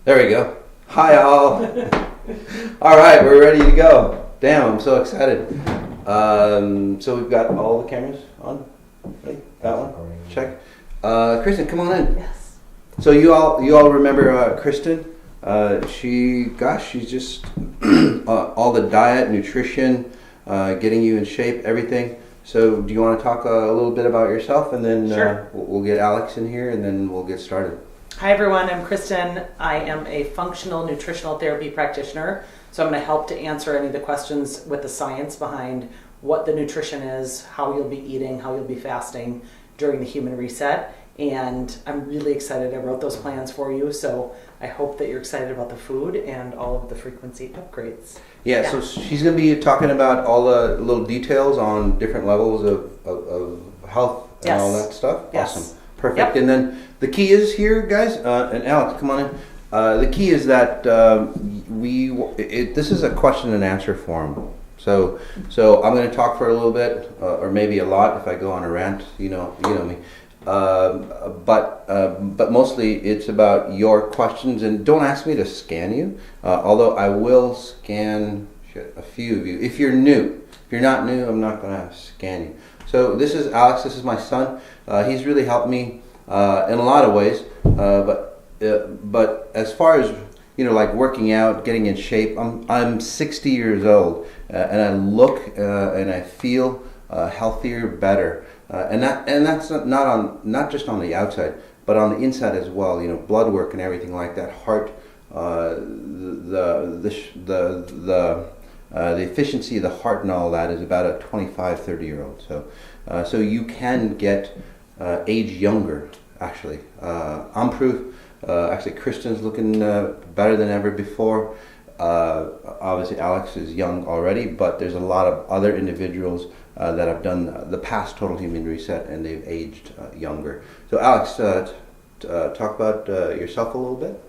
There we go. Hi all. All right, we're ready to go. Damn, I'm so excited. So we've got all the cameras on. Hey, that one. Check. Kristen, come on in. Yes. So you all remember Kristen? She's just all the diet, nutrition, getting you in shape, everything. So do you want to talk a little bit about yourself, and then Sure. We'll get Alex in here, and then we'll get started. Hi everyone, I'm Kristen. I am a functional nutritional therapy practitioner. So I'm going to help to answer any of the questions with the science behind what the nutrition is, how you'll be eating, how you'll be fasting during the human reset. And I'm really excited. I wrote those plans for you. So I hope that you're excited about the food and all of the frequency upgrades. Yeah, so she's going to be talking about all the little details on different levels of health and all that stuff. Yes. Awesome. Perfect. Yep. And then the key is here, guys, and Alex, come on in. The key is that this is a question and answer forum. So I'm going to talk for a little bit, or maybe a lot if I go on a rant. You know me. But mostly it's about your questions, and don't ask me to scan you. Although I will scan a few of you if you're new. If you're not new, I'm not going to scan you. So this is Alex. This is my son. He's really helped me in a lot of ways. But as far as like working out, getting in shape, I'm 60 years old, and I look and I feel healthier, better, and that's not just on the outside, but on the inside as well. Blood work and everything like that, heart, the efficiency of the heart and all that is about a 25, 30-year-old. So you can get age younger. Actually, I'm proof. Actually, Kristen's looking better than ever before. Obviously, Alex is young already, but there's a lot of other individuals that have done the past total human reset, and they've aged younger. So, Alex, talk about yourself a little bit.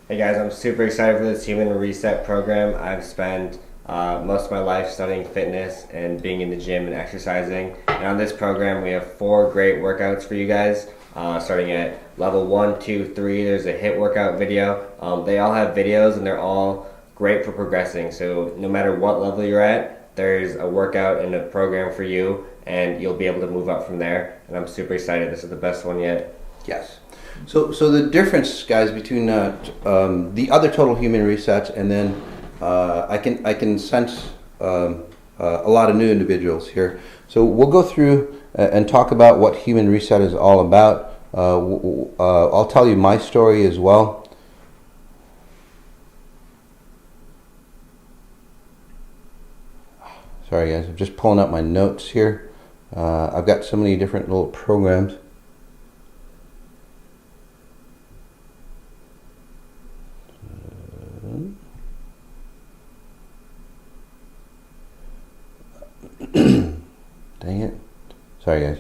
Hey guys, I'm super excited for this human reset program. I've spent most of my life studying fitness and being in the gym and exercising. And on this program, we have 4 great workouts for you guys. Starting at level 1, 2, 3, there's a HIIT workout video. They all have videos and they're all great for progressing. So no matter what level you're at, there's a workout and a program for you, and you'll be able to move up from there. And I'm super excited. This is the best one yet. Yes. So the difference, guys, between the other total human resets and then I can sense a lot of new individuals here. So we'll go through and talk about what human reset is all about. I'll tell you my story as well. Sorry guys, I'm just pulling up my notes here. I've got so many different little programs. Dang it. Sorry guys.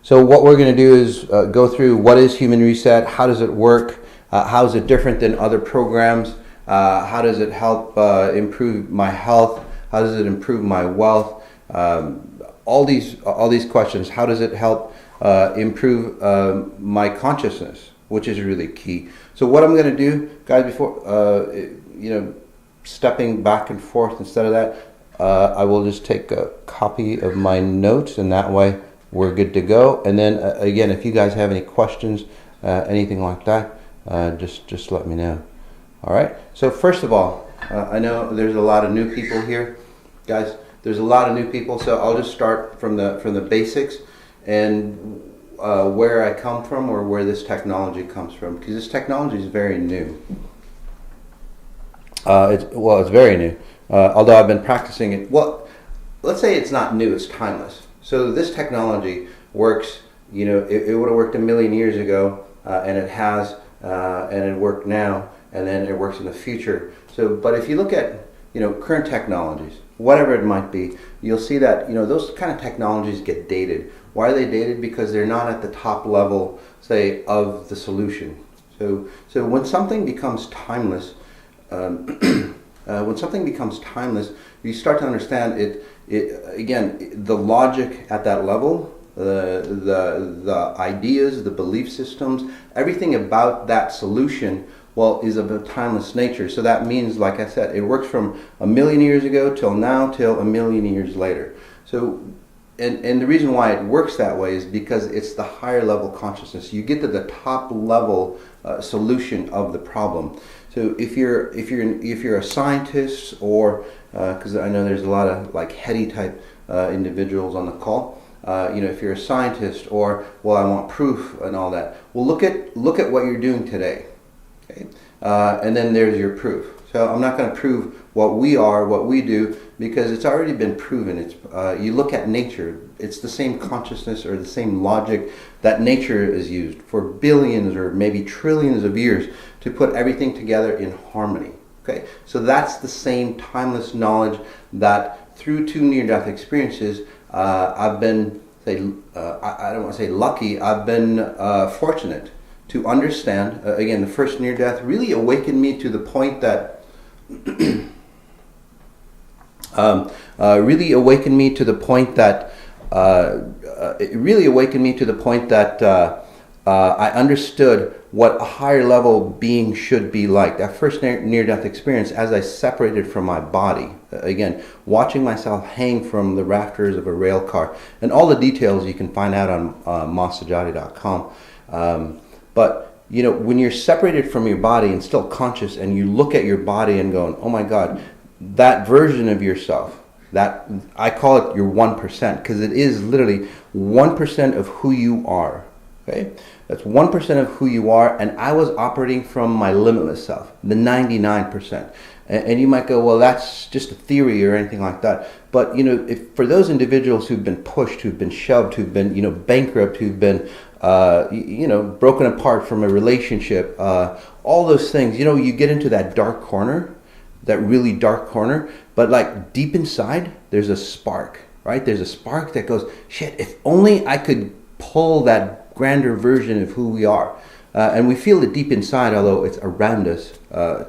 So what we're going to do is go through what is human reset, how does it work, how is it different than other programs, how does it help improve my health, how does it improve my wealth, all these questions. How does it help improve my consciousness, which is really key. So what I'm going to do, guys, before stepping back and forth, instead of that, I will just take a copy of my notes, and that way we're good to go. And then again, if you guys have any questions, anything like that, just let me know. All right. So first of all, I know there's a lot of new people here, guys. There's a lot of new people, so I'll just start from the basics and where I come from, or where this technology comes from, because this technology is very new. It's very new. Although I've been practicing it, well, let's say it's not new, it's timeless. So this technology works, it would have worked a million years ago, and it has, and it worked now, and then it works in the future. So, but if you look at, current technologies, whatever it might be, you'll see that, those kind of technologies get dated. Why are they dated? Because they're not at the top level, say, of the solution. So when something becomes timeless, you start to understand it. Again, the logic at that level the ideas, the belief systems, everything about that solution, well, is of a timeless nature. So that means, like I said, it works from 1,000,000 years ago till now, till 1,000,000 years later. So, and the reason why it works that way is because it's the higher level consciousness. You get to the top level solution of the problem. So if you're a scientist, or because I know there's a lot of like heady type individuals on the call. If you're a scientist, or well, I want proof and all that. Well, look at what you're doing today, okay? And then there's your proof. So I'm not going to prove what we are, what we do, because it's already been proven. It's you look at nature; it's the same consciousness or the same logic that nature is used for billions or maybe trillions of years to put everything together in harmony. Okay, so that's the same timeless knowledge that through 2 near-death experiences, I've been, I don't want to say lucky, I've been fortunate to understand. Again, the first near-death really awakened me to the point that I understood what a higher level being should be like. That first near-death experience, as I separated from my body, again, watching myself hang from the rafters of a rail car, and all the details you can find out on mossajati.com. But when you're separated from your body and still conscious, and you look at your body and going, oh my God, that version of yourself, that I call it your 1%, because it is literally 1% of who you are. Okay, that's 1% of who you are, and I was operating from my limitless self, the 99%. And you might go, well, that's just a theory or anything like that. But if for those individuals who've been pushed, who've been shoved, who've been bankrupt, who've been broken apart from a relationship, all those things, you get into that dark corner, that really dark corner. But like deep inside, there's a spark, right? There's a spark that goes, shit, if only I could pull that grander version of who we are. And we feel it deep inside, although it's around us,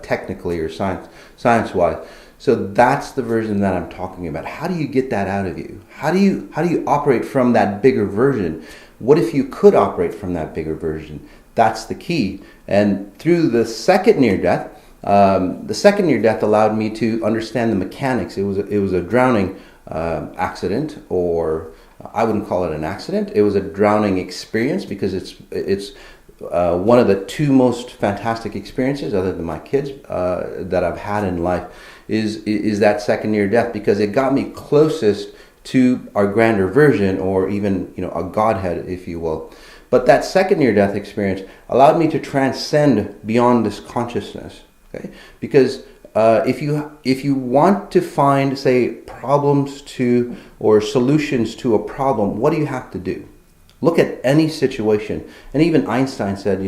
technically or science-wise. So that's the version that I'm talking about. How do you get that out of you? How do you operate from that bigger version? What if you could operate from that bigger version? That's the key. And through the second near-death allowed me to understand the mechanics. It was a drowning accident, or I wouldn't call it an accident. It was a drowning experience, because it's one of the 2 most fantastic experiences, other than my kids, that I've had in life, is that second near death, because it got me closest to our grander version, or even a Godhead, if you will. But that second near death experience allowed me to transcend beyond this consciousness. Okay, because if you want to find, say, problems to or solutions to a problem, what do you have to do? Look at any situation. And even Einstein said,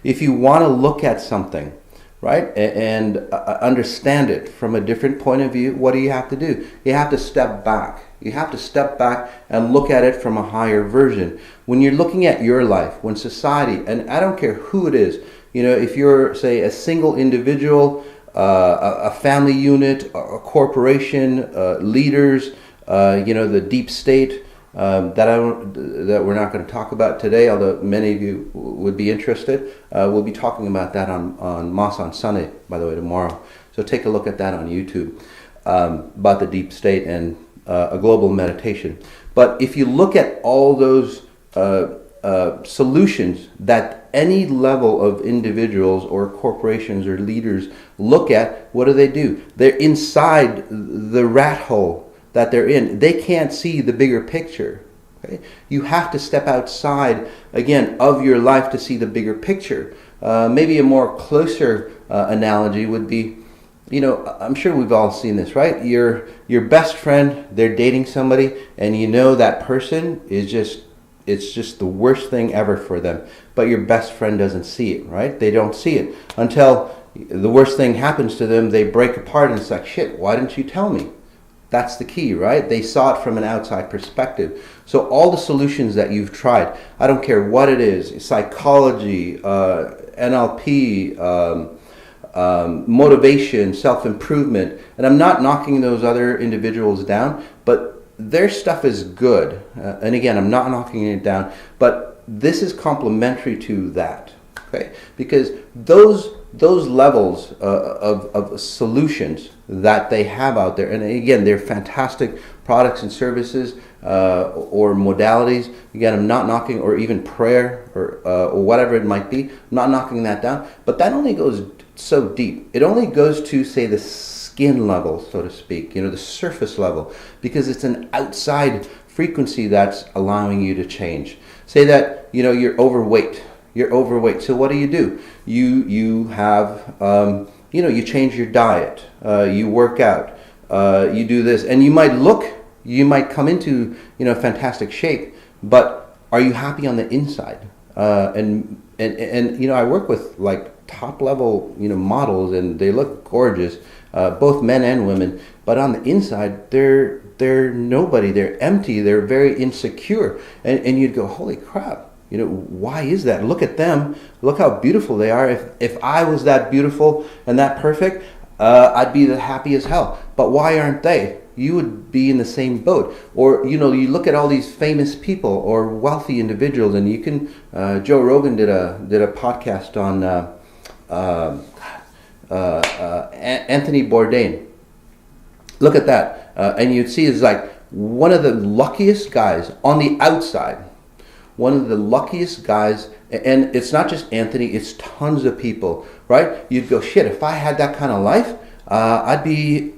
if you want to look at something, right, and understand it from a different point of view, what do you have to do? You have to step back. You have to step back and look at it from a higher version. When you're looking at your life, when society, and I don't care who it is, if you're, say, a single individual, a family unit, a corporation, leaders, the deep state, that we're not going to talk about today, although many of you would be interested. We'll be talking about that on Moss on Sunday, by the way, tomorrow. So take a look at that on YouTube, about the deep state and a global meditation. But if you look at all those solutions that any level of individuals or corporations or leaders look at, what do? They're inside the rat hole that they're in. They can't see the bigger picture. Okay? You have to step outside, again, of your life to see the bigger picture. Maybe a more closer analogy would be, I'm sure we've all seen this, right? Your best friend, they're dating somebody, and that person is it's just the worst thing ever for them. But your best friend doesn't see it, right? They don't see it until the worst thing happens to them. They break apart, and it's like, shit, why didn't you tell me? That's the key, right? They saw it from an outside perspective. So all the solutions that you've tried, I don't care what it is, psychology, NLP, motivation, self-improvement, and I'm not knocking those other individuals down, but their stuff is good. And again, I'm not knocking it down, but this is complementary to that. Okay, because those levels of solutions that they have out there, and again, they're fantastic products and services or modalities. Again, I'm not knocking, or even prayer or whatever it might be. I'm not knocking that down, but that only goes so deep. It only goes to, say, the skin level, so to speak. The surface level, because it's an outside frequency that's allowing you to change. Say that you're overweight. You're overweight. So what do? You have you change your diet. You work out. You do this, and you might come into fantastic shape. But are you happy on the inside? And I work with like top level models, and they look gorgeous, both men and women. But on the inside, they're nobody. They're empty. They're very insecure. And you'd go, holy crap. Why is that? Look at them. Look how beautiful they are. If I was that beautiful and that perfect, I'd be the happy as hell. But why aren't they? You would be in the same boat. Or, you look at all these famous people or wealthy individuals, and you can, Joe Rogan did a podcast on Anthony Bourdain. Look at that. And you'd see it's like one of the luckiest guys on the outside. One of the luckiest guys, and it's not just Anthony, it's tons of people, right? You'd go, shit, if I had that kind of life, I'd be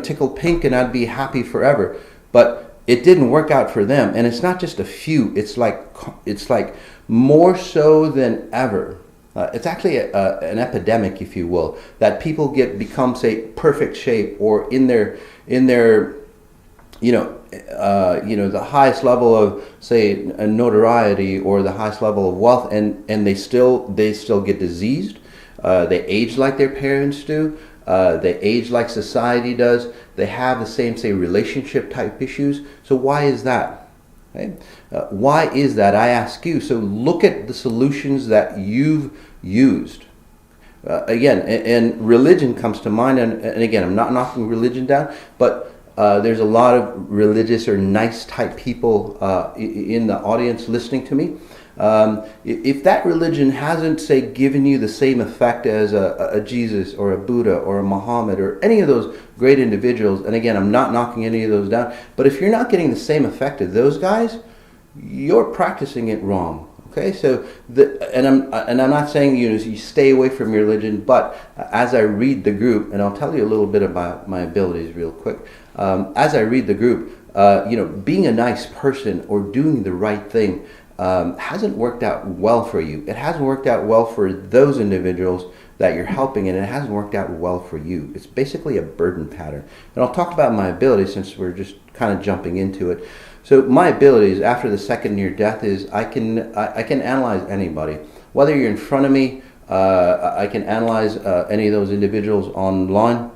tickled pink, and I'd be happy forever. But it didn't work out for them, and it's not just a few. It's like more so than ever. It's actually an epidemic, if you will, that people become, say, perfect shape, or in their the highest level of, say, notoriety, or the highest level of wealth, and they still get diseased. They age like their parents do. They age like society does. They have the same, say, relationship type issues. So why is that? Okay? Why is that? I ask you. So look at the solutions that you've used. Again, and religion comes to mind. And again, I'm not knocking religion down, but there's a lot of religious or nice type people in the audience listening to me. If that religion hasn't, say, given you the same effect as a Jesus or a Buddha or a Muhammad or any of those great individuals, and again, I'm not knocking any of those down, but if you're not getting the same effect as those guys, you're practicing it wrong. Okay, so I'm not saying you stay away from your religion, but as I read the group, and I'll tell you a little bit about my abilities real quick. As I read the group, being a nice person or doing the right thing hasn't worked out well for you. It hasn't worked out well for those individuals that you're helping, and it hasn't worked out well for you. It's basically a burden pattern. And I'll talk about my abilities since we're just kind of jumping into it. So my abilities after the second near death is I can analyze anybody. Whether you're in front of me, I can analyze any of those individuals online.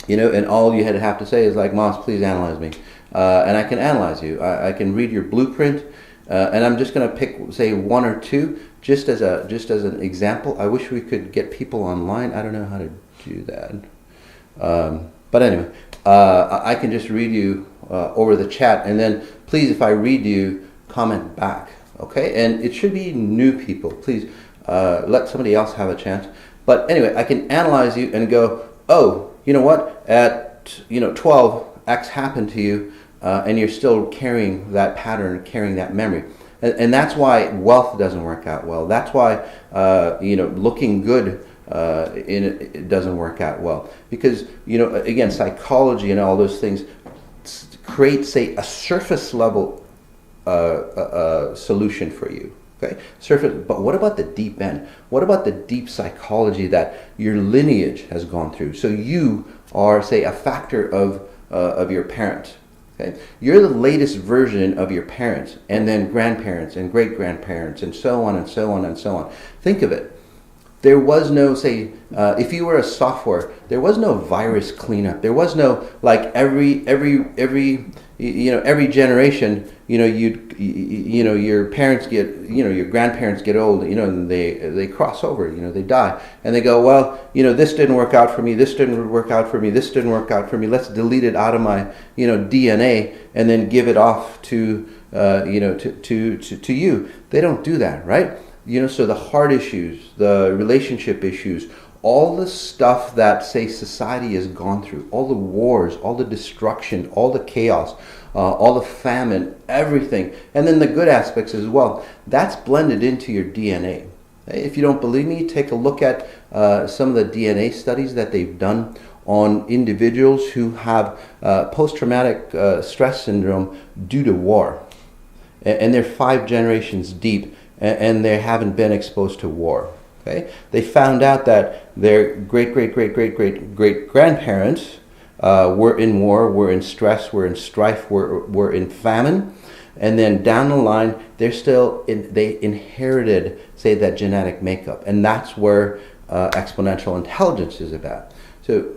And all you have to say is like, Moss, please analyze me. And I can analyze you. I can read your blueprint. And I'm just going to pick, say, one or two, just as an example. I wish we could get people online. I don't know how to do that. But anyway, I can just read you over the chat, and then please, if I read you, comment back. Okay, and it should be new people. Please let somebody else have a chance. But anyway, I can analyze you and go, oh, you know what? At 12, X happened to you. And you're still carrying that pattern, carrying that memory. And that's why wealth doesn't work out well. That's why, looking good it doesn't work out well. Because, again, psychology and all those things create, say, a surface level solution for you. Okay, surface. But what about the deep end? What about the deep psychology that your lineage has gone through? So you are, say, a factor of your parents. Okay. You're the latest version of your parents, and then grandparents and great-grandparents, and so on and so on and so on. Think of it. There was no, say, if you were a software, there was no virus cleanup. There was no, like, every every generation, your parents get, your grandparents get old, and they cross over, they die, and they go, well, this didn't work out for me, this didn't work out for me, this didn't work out for me. Let's delete it out of my, DNA, and then give it off to, to you. They don't do that, right? So the heart issues, the relationship issues, all the stuff that, say, society has gone through, all the wars, all the destruction, all the chaos, all the famine, everything, and then the good aspects as well, that's blended into your DNA. If you don't believe me, take a look at some of the DNA studies that they've done on individuals who have post-traumatic stress syndrome due to war. And they're 5 generations deep, and they haven't been exposed to war. Okay? They found out that their great-great-great-great-great-grandparents were in war, were in stress, were in strife, were in famine. And then down the line, they inherited, say, that genetic makeup. And that's where exponential intelligence is about. So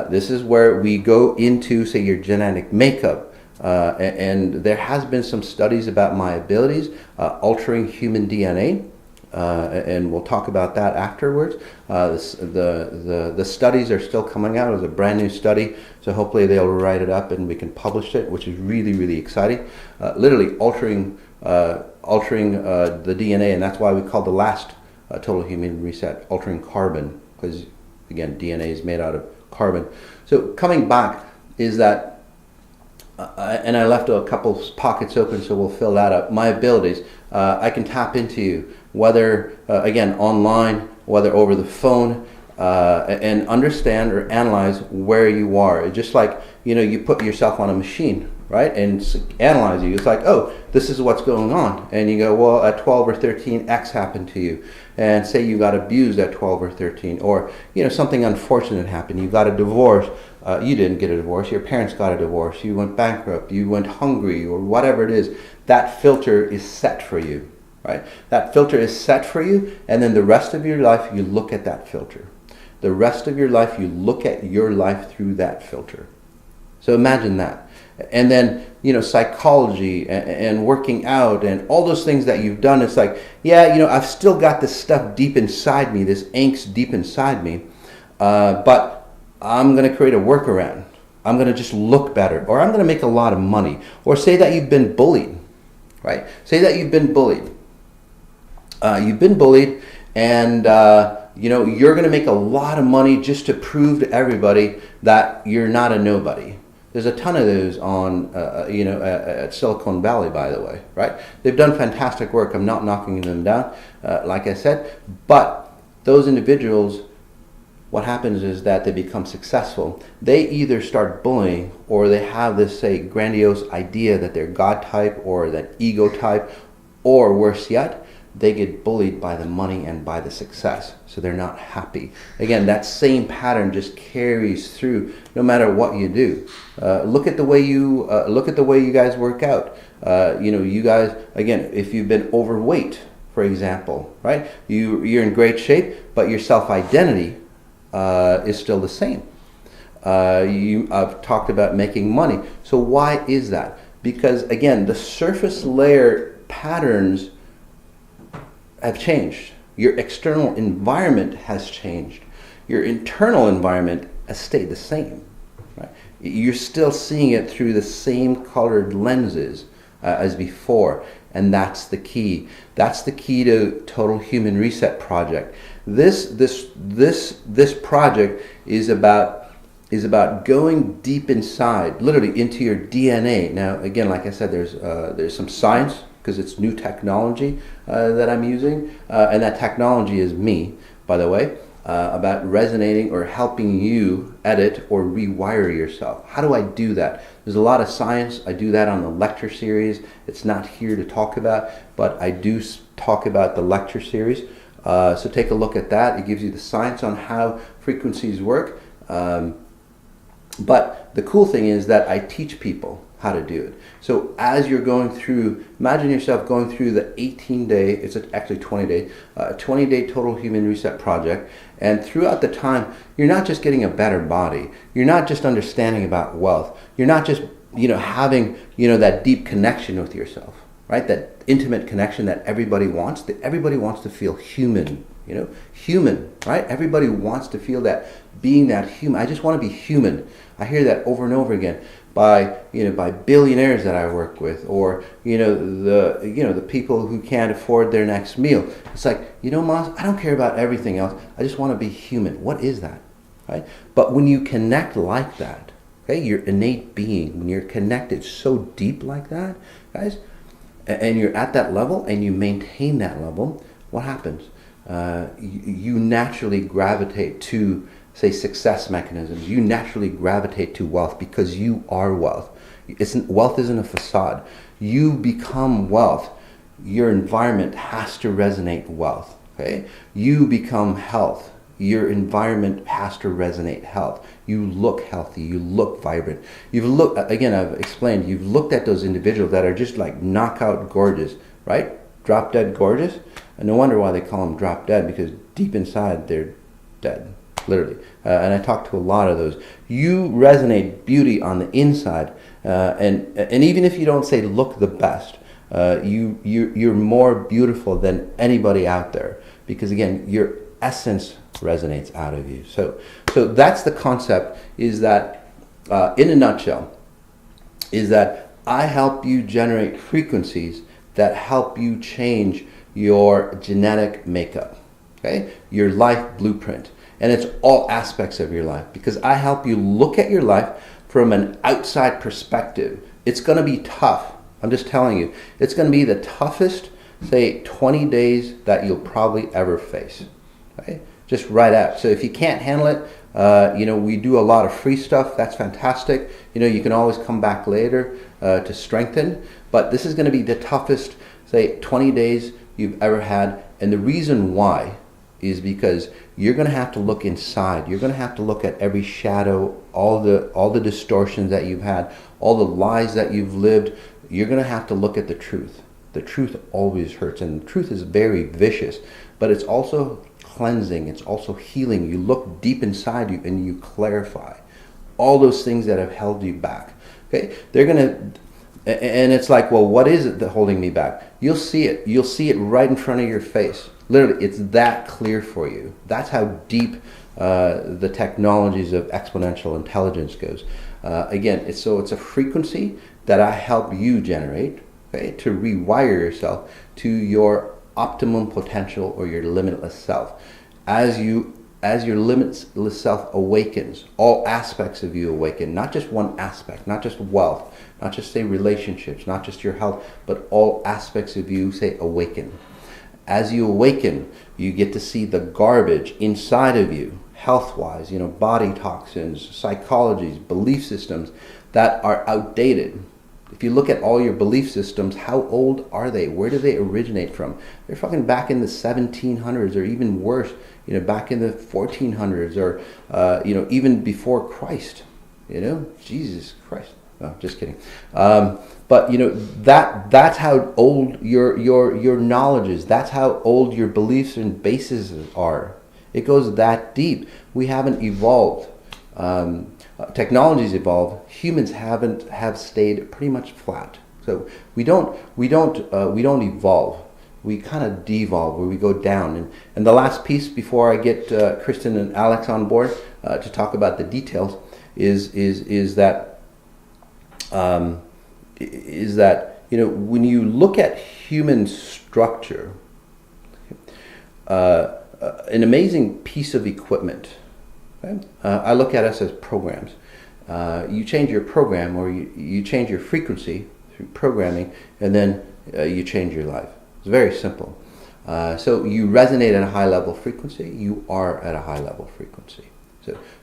this is where we go into, say, your genetic makeup. And there has been some studies about my abilities, altering human DNA. And we'll talk about that afterwards. The studies are still coming out. It was a brand new study, so hopefully they'll write it up and we can publish it, which is really, really exciting. Literally altering the DNA, and that's why we call the last Total Human Reset altering carbon, because again, DNA is made out of carbon. So coming back is that, and I left a couple pockets open, so we'll fill that up. My abilities, I can tap into you, whether, again, online, whether over the phone, and understand or analyze where you are. It's just like, you put yourself on a machine, right, and analyze you. It's like, oh, this is what's going on. And you go, well, at 12 or 13, X happened to you. And say you got abused at 12 or 13, or, something unfortunate happened. You got a divorce. You didn't get a divorce. Your parents got a divorce. You went bankrupt. You went hungry, or whatever it is. That filter is set for you. Right? That filter is set for you, and then the rest of your life, you look at that filter. The rest of your life, you look at your life through that filter. So imagine that. And then, psychology and working out and all those things that you've done, it's like, yeah, I've still got this stuff deep inside me, this angst deep inside me, but I'm going to create a workaround. I'm going to just look better, or I'm going to make a lot of money. Or say that you've been bullied, right? Say that you've been bullied. You've been bullied, and you're going to make a lot of money just to prove to everybody that you're not a nobody. There's a ton of those on, at Silicon Valley, by the way, right? They've done fantastic work. I'm not knocking them down, like I said, but those individuals, what happens is that they become successful. They either start bullying, or they have this, say, grandiose idea that they're God type, or that ego type, or worse yet, they get bullied by the money and by the success, so they're not happy. Again, that same pattern just carries through no matter what you do. Look at the way you guys work out. You guys, again, if you've been overweight, for example, right? You're in great shape, but your self-identity is still the same. I've talked about making money. So why is that? Because again, the surface layer patterns have changed. Your external environment has changed. Your internal environment has stayed the same. Right? You're still seeing it through the same colored lenses as before, and that's the key. That's the key to Total Human Reset Project. This project is about going deep inside, literally into your DNA. Now, again, like I said, there's some science, because it's new technology that I'm using, and that technology is me, by the way, about resonating or helping you edit or rewire yourself. How do I do that? There's a lot of science. I do that on the lecture series. It's not here to talk about, but I do talk about the lecture series. So take a look at that. It gives you the science on how frequencies work. But the cool thing is that I teach people how to do it. So as you're going through, imagine yourself going through the 18-day, it's actually 20-day Total Human Reset Project. And throughout the time, you're not just getting a better body. You're not just understanding about wealth. You're not just having, that deep connection with yourself, right? That intimate connection that everybody wants. That everybody wants to feel human, human, right? Everybody wants to feel that, being that human. I just want to be human. I hear that over and over again by billionaires that I work with, or the people who can't afford their next meal. It's like, Moss, I don't care about everything else. I just want to be human. What is that, right? But when you connect like that, okay, your innate being, when you're connected so deep like that, guys, and you're at that level and you maintain that level, what happens? You naturally gravitate to, say, success mechanisms. You naturally gravitate to wealth because you are wealth. Wealth isn't a facade. You become wealth. Your environment has to resonate wealth. Okay? You become health. Your environment has to resonate health. You look healthy. You look vibrant. I've explained, you've looked at those individuals that are just like knockout gorgeous, right? Drop dead gorgeous. And no wonder why they call them drop dead, because deep inside they're dead, literally. And I talk to a lot of those. You resonate beauty on the inside, and even if you don't say look the best, you're more beautiful than anybody out there, because again, your essence resonates out of you. So that's the concept, is that in a nutshell, is that I help you generate frequencies that help you change your genetic makeup, okay? Your life blueprint. And it's all aspects of your life, because I help you look at your life from an outside perspective. It's going to be tough. I'm just telling you, it's going to be the toughest, say, 20 days that you'll probably ever face. Okay? Just right out. So if you can't handle it, we do a lot of free stuff. That's fantastic. You can always come back later to strengthen. But this is going to be the toughest, say, 20 days you've ever had. And the reason why is because you're going to have to look inside. You're going to have to look at every shadow, all the distortions that you've had, all the lies that you've lived. You're going to have to look at the truth. The truth always hurts, and the truth is very vicious, but it's also cleansing. It's also healing. You look deep inside you and you clarify all those things that have held you back. Okay? And it's like, well, what is it that's holding me back? You'll see it. You'll see it right in front of your face. Literally, it's that clear for you. That's how deep the technologies of exponential intelligence goes. Again, it's a frequency that I help you generate, okay, to rewire yourself to your optimum potential or your limitless self. As your limitless self awakens, all aspects of you awaken, not just one aspect, not just wealth, not just, say, relationships, not just your health, but all aspects of you, say, awaken. As you awaken, you get to see the garbage inside of you, health-wise, body toxins, psychologies, belief systems that are outdated. If you look at all your belief systems, how old are they? Where do they originate from? They're fucking back in the 1700s, or even worse, back in the 1400s, or even before Christ. Jesus Christ. No, just kidding. But that's how old your knowledge is. That's how old your beliefs and bases are. It goes that deep. We haven't evolved. Technology's evolved. Humans have stayed pretty much flat. So we don't evolve. We kind of devolve, where we go down. And the last piece before I get Kristen and Alex on board to talk about the details is that when you look at human structure, an amazing piece of equipment. Okay? I look at us as programs. You change your program, or you change your frequency through programming, and then you change your life. It's very simple. So you resonate at a high level frequency, you are at a high level frequency.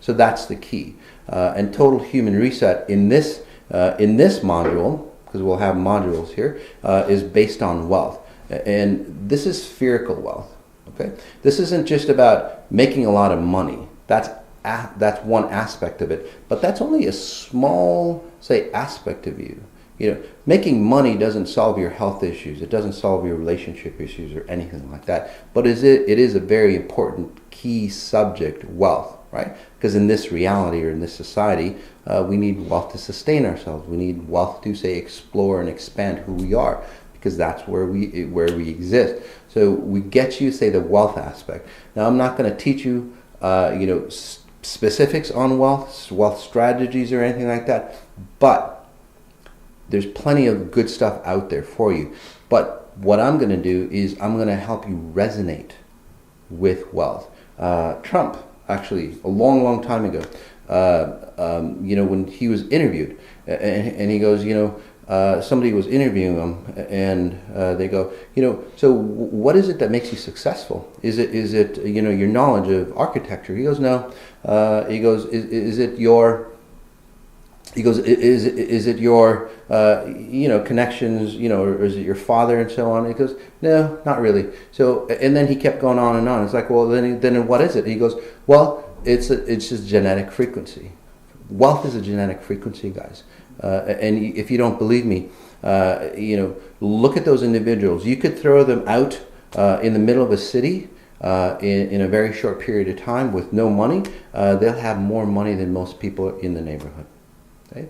So that's the key. And Total Human Reset in this module, because we'll have modules here, is based on wealth. And this is spherical wealth. Okay? This isn't just about making a lot of money. That's one aspect of it. But that's only a small, say, aspect of you. Making money doesn't solve your health issues. It doesn't solve your relationship issues or anything like that. But it is a very important key subject, wealth, right? Because in this reality or in this society, we need wealth to sustain ourselves. We need wealth to, say, explore and expand who we are, because that's where we exist. So we get you, say, the wealth aspect. Now, I'm not going to teach you, specifics on wealth strategies or anything like that, but there's plenty of good stuff out there for you. But what I'm going to do is I'm going to help you resonate with wealth. Trump, actually, a long time ago, when he was interviewed, and he goes, somebody was interviewing him, and they go, so what is it that makes you successful? Is it your knowledge of architecture? He goes, no. He goes, is it your connections, or is it your father and so on? He goes, no, not really. So, and then he kept going on and on. It's like, well, then what is it? He goes, well, it's just genetic frequency. Wealth is a genetic frequency, guys. And if you don't believe me, look at those individuals. You could throw them out in the middle of a city in a very short period of time with no money. They'll have more money than most people in the neighborhood. Okay?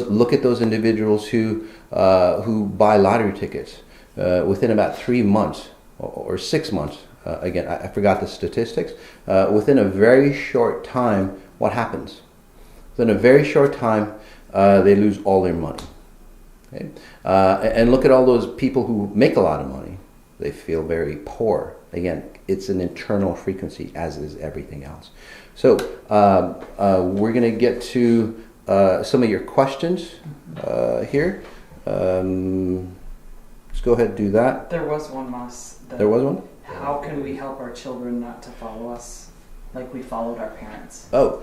Look at those individuals who buy lottery tickets within about 3 months or 6 months. Again, I forgot the statistics. Within a very short time, what happens? Within a very short time, they lose all their money. Okay? And look at all those people who make a lot of money. They feel very poor. Again, it's an internal frequency, as is everything else. So we're going to get to some of your questions here. Let's go ahead and do that. There was one, Moss. There was one? How can we help our children not to follow us like we followed our parents? Oh,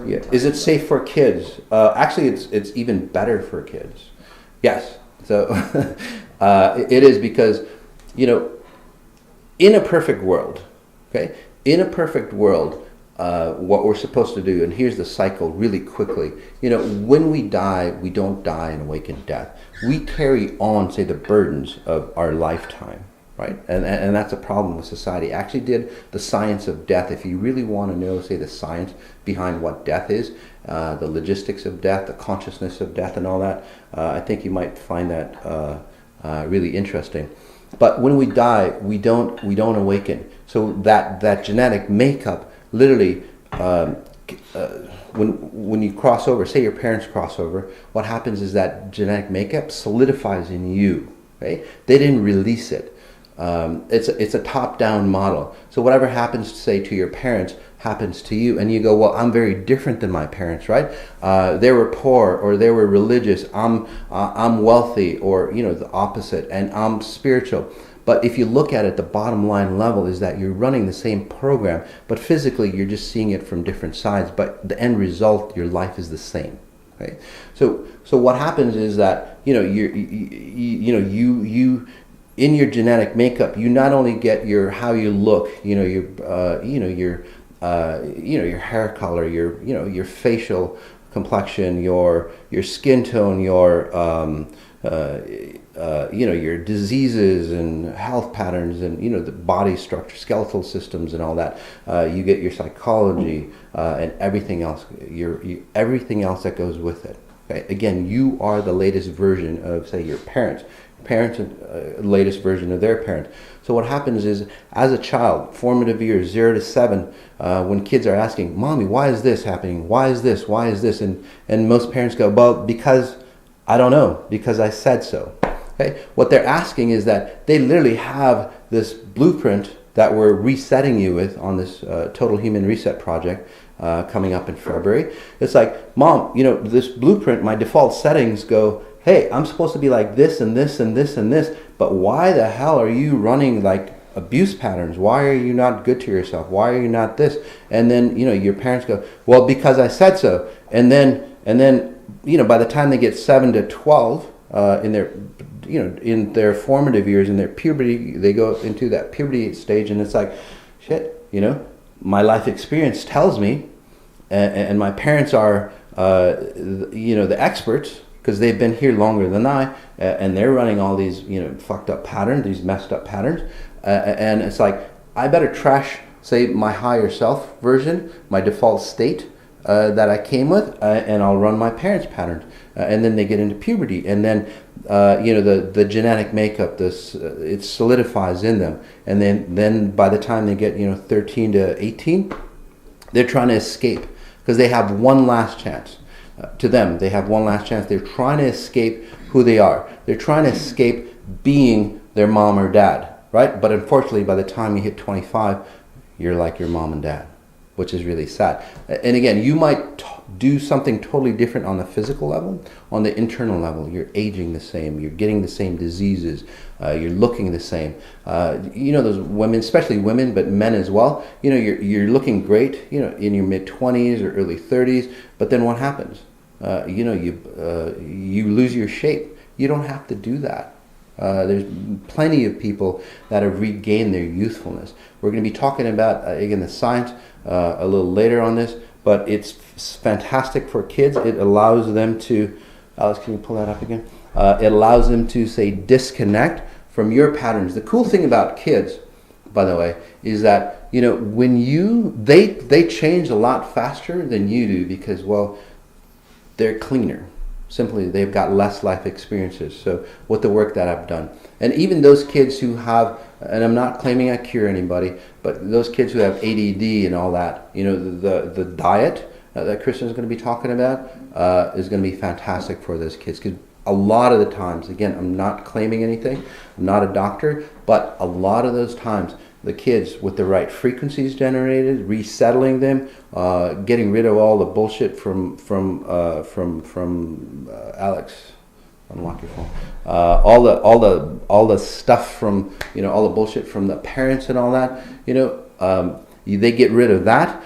yeah. Is it safe for kids? Actually, it's even better for kids. Yes. So it is, because, in a perfect world, okay? In a perfect world, what we're supposed to do, and here's the cycle really quickly, when we die, we don't die and awake in death. We carry on, say, the burdens of our lifetime, right? And that's a problem with society. I actually did the science of death. If you really want to know, say, the science behind what death is, the logistics of death, the consciousness of death and all that, I think you might find that really interesting. But when we die, we don't awaken. So that genetic makeup, literally, when you cross over, say your parents cross over, what happens is that genetic makeup solidifies in you. Right? They didn't release it. It's a top-down model. So whatever happens, say, to your parents happens to you, and you go, well, I'm very different than my parents, right? They were poor, or they were religious. I'm wealthy, or the opposite, and I'm spiritual. But if you look at it, the bottom line level is that you're running the same program, but physically you're just seeing it from different sides. But the end result, your life is the same. Okay? So what happens is that you in your genetic makeup, you not only get how you look, your hair color, your facial complexion, your skin tone, your diseases and health patterns, and the body structure, skeletal systems, and all that. You get your psychology and everything else. Everything else that goes with it. Okay? Again, you are the latest version of, say, your parents. Parents latest version of their parents. So what happens is, as a child, formative years 0 to 7, when kids are asking, "Mommy, why is this happening? Why is this? Why is this?" and most parents go, "Well, because I don't know, because I said so." Okay? What they're asking is that they literally have this blueprint that we're resetting you with on this Total Human Reset project coming up in February. It's like, "Mom, this blueprint, my default settings go, hey, I'm supposed to be like this and this and this and this, but why the hell are you running like abuse patterns? Why are you not good to yourself? Why are you not this?" And then, your parents go, "Well, because I said so." And then, by the time they get 7 to 12, in their formative years, in their puberty, they go into that puberty stage, and it's like, shit, my life experience tells me, and my parents are, the experts, because they've been here longer than I, and they're running all these, fucked up patterns, these messed up patterns, and it's like, I better trash say, my higher self version, my default state that I came with, and I'll run my parents' patterns. And then they get into puberty, and then the genetic makeup, it solidifies in them. And then by the time they get 13 to 18, they're trying to escape because they have one last chance. To them, they have one last chance. They're trying to escape who they are. They're trying to escape being their mom or dad, right? But unfortunately, by the time you hit 25, you're like your mom and dad, which is really sad. And again, you might do something totally different on the physical level. On the internal level, you're aging the same. You're getting the same diseases. You're looking the same. Those women, especially women, but men as well. You're looking great. In your mid 20s or early 30s. But then what happens? You lose your shape. You don't have to do that. There's plenty of people that have regained their youthfulness. We're going to be talking about, again, the science a little later on this, but it's fantastic for kids. It allows them to, Alex, can you pull that up again? It allows them to, say, disconnect from your patterns. The cool thing about kids, by the way, is that, when they change a lot faster than you do because, well, they're cleaner. Simply, they've got less life experiences. So with the work that I've done. And even those kids who have, and I'm not claiming I cure anybody, but those kids who have ADD and all that, the diet that Kristen is going to be talking about is going to be fantastic for those kids. Because a lot of the times, again, I'm not claiming anything, I'm not a doctor, but a lot of those times, the kids with the right frequencies generated, resettling them, getting rid of all the bullshit from Alex. Unlock your phone. All the stuff from all the bullshit from the parents and all that. They get rid of that.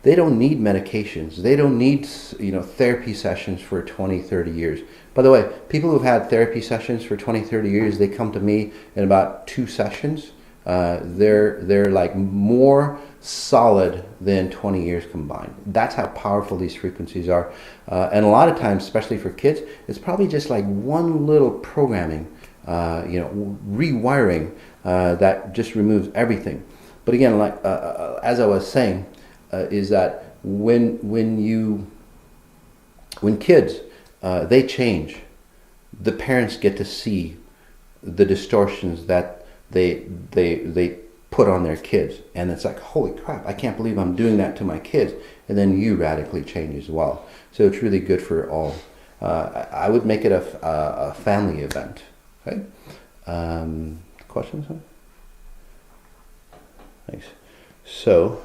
They don't need medications. They don't need therapy sessions for 20, 30 years. By the way, people who've had therapy sessions for 20, 30 years, they come to me in about 2 sessions. They're like more solid than 20 years combined. That's how powerful these frequencies are. And a lot of times, especially for kids, it's probably just like one little programming, rewiring that just removes everything. But again, like as I was saying, is that when kids they change, the parents get to see the distortions that they put on their kids, and it's like, holy crap, I can't believe I'm doing that to my kids. And then you radically change as well. So it's really good for all. I would make it a family event. Okay. Questions? Thanks. So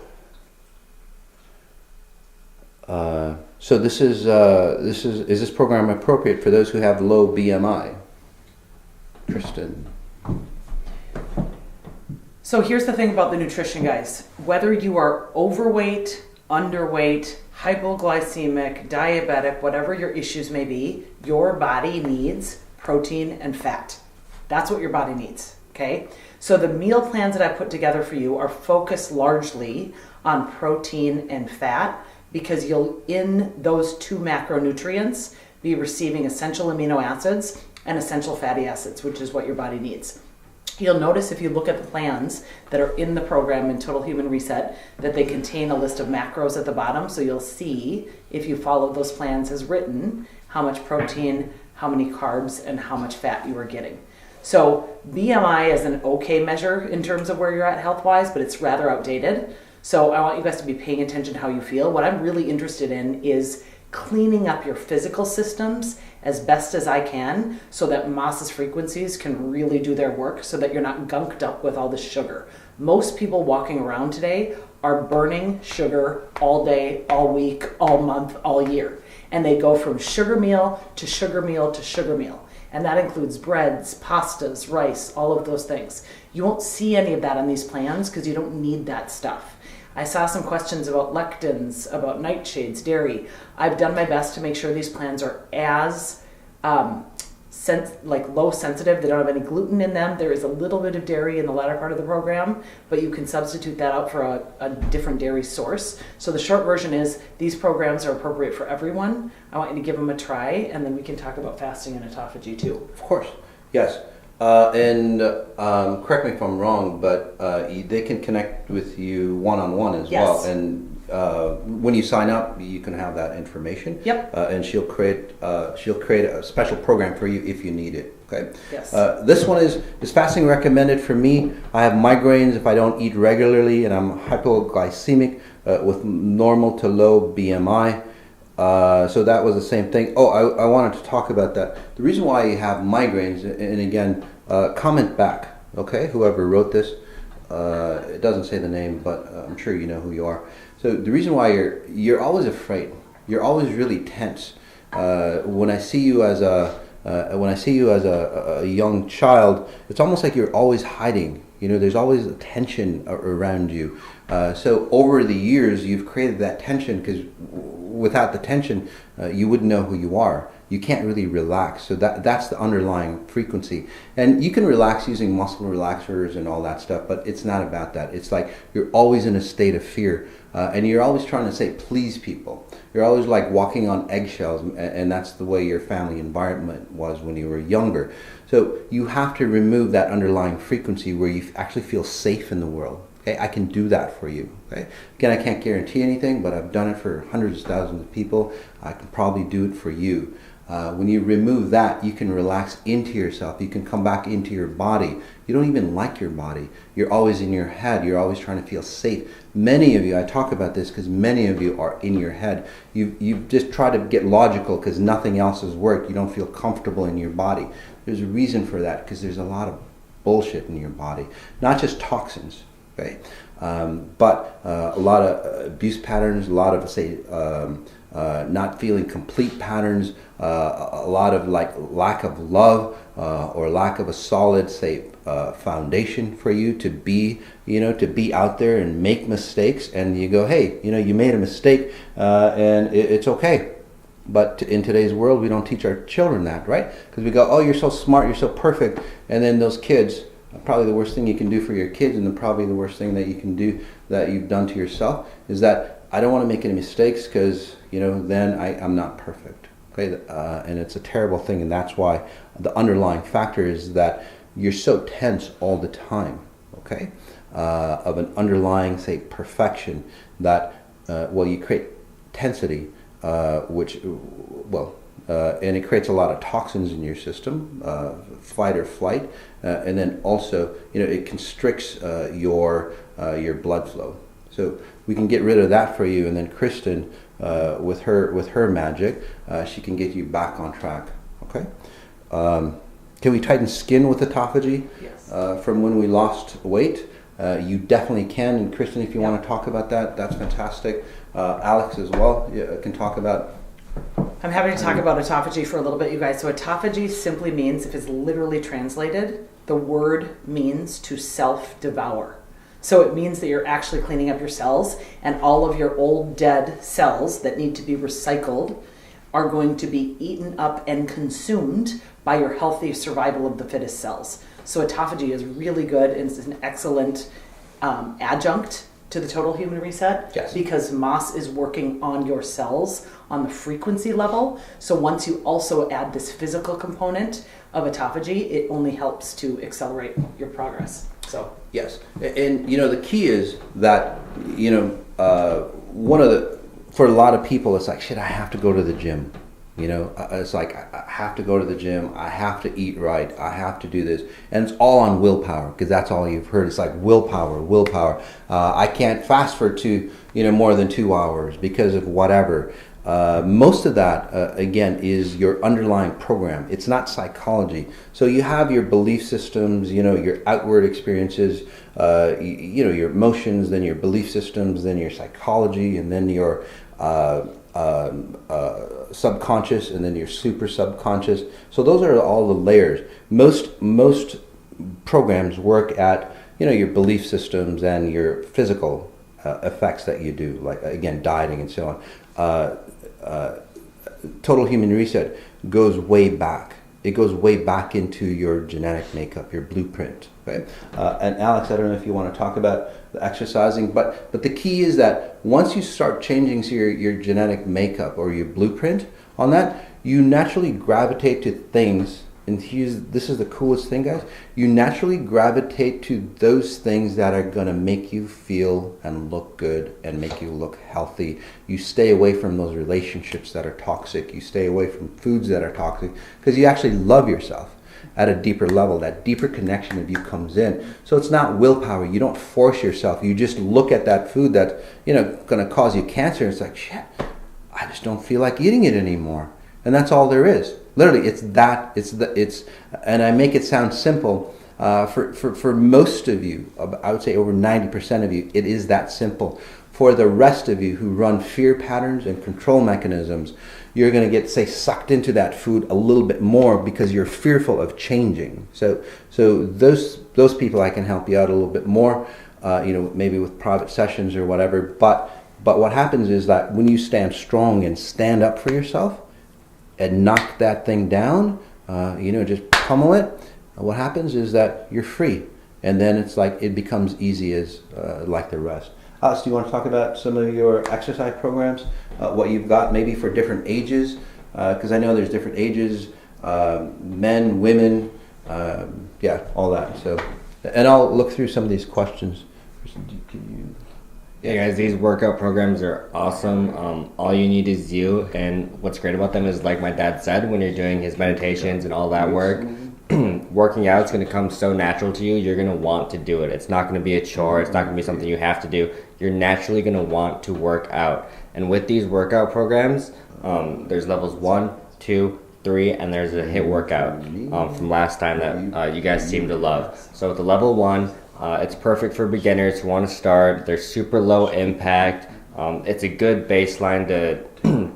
this is this program appropriate for those who have low BMI? Kristen. So here's the thing about the nutrition, guys. Whether you are overweight, underweight, hypoglycemic, diabetic, whatever your issues may be, your body needs protein and fat. That's what your body needs, okay? So the meal plans that I put together for you are focused largely on protein and fat because you'll, in those 2 macronutrients, be receiving essential amino acids and essential fatty acids, which is what your body needs. You'll notice if you look at the plans that are in the program in Total Human Reset that they contain a list of macros at the bottom. So you'll see, if you follow those plans as written, how much protein, how many carbs, and how much fat you are getting. So BMI is an okay measure in terms of where you're at health-wise, but it's rather outdated. So I want you guys to be paying attention to how you feel. What I'm really interested in is cleaning up your physical systems as best as I can so that Moss's frequencies can really do their work so that you're not gunked up with all the sugar. Most people walking around today are burning sugar all day, all week, all month, all year. And they go from sugar meal to sugar meal to sugar meal. And that includes breads, pastas, rice, all of those things. You won't see any of that on these plans because you don't need that stuff. I saw some questions about lectins, about nightshades, dairy. I've done my best to make sure these plans are as low sensitive. They don't have any gluten in them. There is a little bit of dairy in the latter part of the program, but you can substitute that out for a different dairy source. So the short version is these programs are appropriate for everyone. I want you to give them a try, and then we can talk about fasting and autophagy too. Of course, yes. Correct me if I'm wrong, but they can connect with you one-on-one as Yes. well. And when you sign up, you can have that information. Yep. And she'll create a special program for you if you need it. Okay. Yes. This one is fasting recommended for me. I have migraines if I don't eat regularly, and I'm hypoglycemic with normal to low BMI. So that was the same thing. Oh, I wanted to talk about that. The reason why you have migraines, and again, comment back, okay? Whoever wrote this, it doesn't say the name, but I'm sure you know who you are. So the reason why you're always afraid, you're always really tense. When I see you as a young child, it's almost like you're always hiding. You know, there's always a tension around you. So over the years, you've created that tension because without the tension, you wouldn't know who you are. You can't really relax. So that's the underlying frequency. And you can relax using muscle relaxers and all that stuff, but it's not about that. It's like you're always in a state of fear. And you're always trying to say, please people. You're always like walking on eggshells, and that's the way your family environment was when you were younger. So you have to remove that underlying frequency where you actually feel safe in the world. Okay, I can do that for you. Okay, again, I can't guarantee anything, but I've done it for hundreds of thousands of people. I can probably do it for you. When you remove that, you can relax into yourself. You can come back into your body. You don't even like your body. You're always in your head. You're always trying to feel safe. Many of you, I talk about this because many of you are in your head. You just try to get logical because nothing else has worked. You don't feel comfortable in your body. There's a reason for that because there's a lot of bullshit in your body. Not just toxins, okay? But a lot of abuse patterns, a lot of, say, not feeling complete patterns, a lot of like lack of love or lack of a solid, say, foundation for you to be, to be out there and make mistakes. And you go, hey, you made a mistake and it's okay. But in today's world, we don't teach our children that, right? Because we go, oh, you're so smart, you're so perfect. And then those kids, probably the worst thing you can do for your kids, and then probably the worst thing that you can do that you've done to yourself is that I don't want to make any mistakes because, then I'm not perfect. Okay, and it's a terrible thing, and that's why the underlying factor is that you're so tense all the time. Okay, of an underlying, say, perfection that you create tensity, and it creates a lot of toxins in your system, fight or flight, and then also, it constricts your blood flow. So we can get rid of that for you, and then Kristen, with her magic, she can get you back on track. Okay. Can we tighten skin with autophagy? Yes. From when we lost weight? You definitely can. And Kristen, if you want to talk about that, that's fantastic. Alex as well can talk about. I'm happy to talk about autophagy for a little bit, you guys. So autophagy simply means, if it's literally translated, the word means to self-devour. So it means that you're actually cleaning up your cells, and all of your old dead cells that need to be recycled are going to be eaten up and consumed by your healthy survival of the fittest cells. So autophagy is really good, and it's an excellent adjunct to the total human reset. Yes. Because MOS is working on your cells on the frequency level. So once you also add this physical component of autophagy, it only helps to accelerate your progress. So yes, and the key is that for a lot of people, it's like, shit, I have to go to the gym. It's like, I have to go to the gym. I have to eat right. I have to do this. And it's all on willpower, because that's all you've heard. It's like willpower. I can't fast for more than 2 hours because of whatever. Most of that, again, is your underlying program. It's not psychology. So you have your belief systems, your outward experiences, your emotions, then your belief systems, then your psychology, and then your subconscious, and then your super subconscious. So those are all the layers. Most programs work at your belief systems and your physical effects that you do, like, again, dieting and so on. Total Human Reset goes way back. It goes way back into your genetic makeup, your blueprint. Okay? And Alex, I don't know if you want to talk about the exercising, but the key is that once you start changing your genetic makeup or your blueprint on that, you naturally gravitate to things and this is the coolest thing, guys, you naturally gravitate to those things that are going to make you feel and look good and make you look healthy. You stay away from those relationships that are toxic. You stay away from foods that are toxic because you actually love yourself at a deeper level. That deeper connection of you comes in. So it's not willpower. You don't force yourself. You just look at that food that's, going to cause you cancer. And it's like, shit, I just don't feel like eating it anymore. And that's all there is. Literally, and I make it sound simple. For most of you, I would say over 90% of you, it is that simple. For the rest of you who run fear patterns and control mechanisms, you're going to get, sucked into that food a little bit more because you're fearful of changing. So those people, I can help you out a little bit more, maybe with private sessions or whatever. But what happens is that when you stand strong and stand up for yourself, and knock that thing down, just pummel it, what happens is that you're free. And then it's like it becomes easy as like the rest. Alex, do you want to talk about some of your exercise programs, what you've got maybe for different ages? Because I know there's different ages, men, women, all that. So, and I'll look through some of these questions. Yeah, guys, these workout programs are awesome. All you need is you, and what's great about them is, like my dad said, when you're doing his meditations and all that work, working out is going to come so natural to you. You're going to want to do it. It's not going to be a chore. It's not going to be something you have to do. You're naturally going to want to work out. And with these workout programs, there's levels 1, 2, 3, and there's a HIIT workout from last time that you guys seem to love. So with the level 1, it's perfect for beginners who want to start. They're super low impact. It's a good baseline to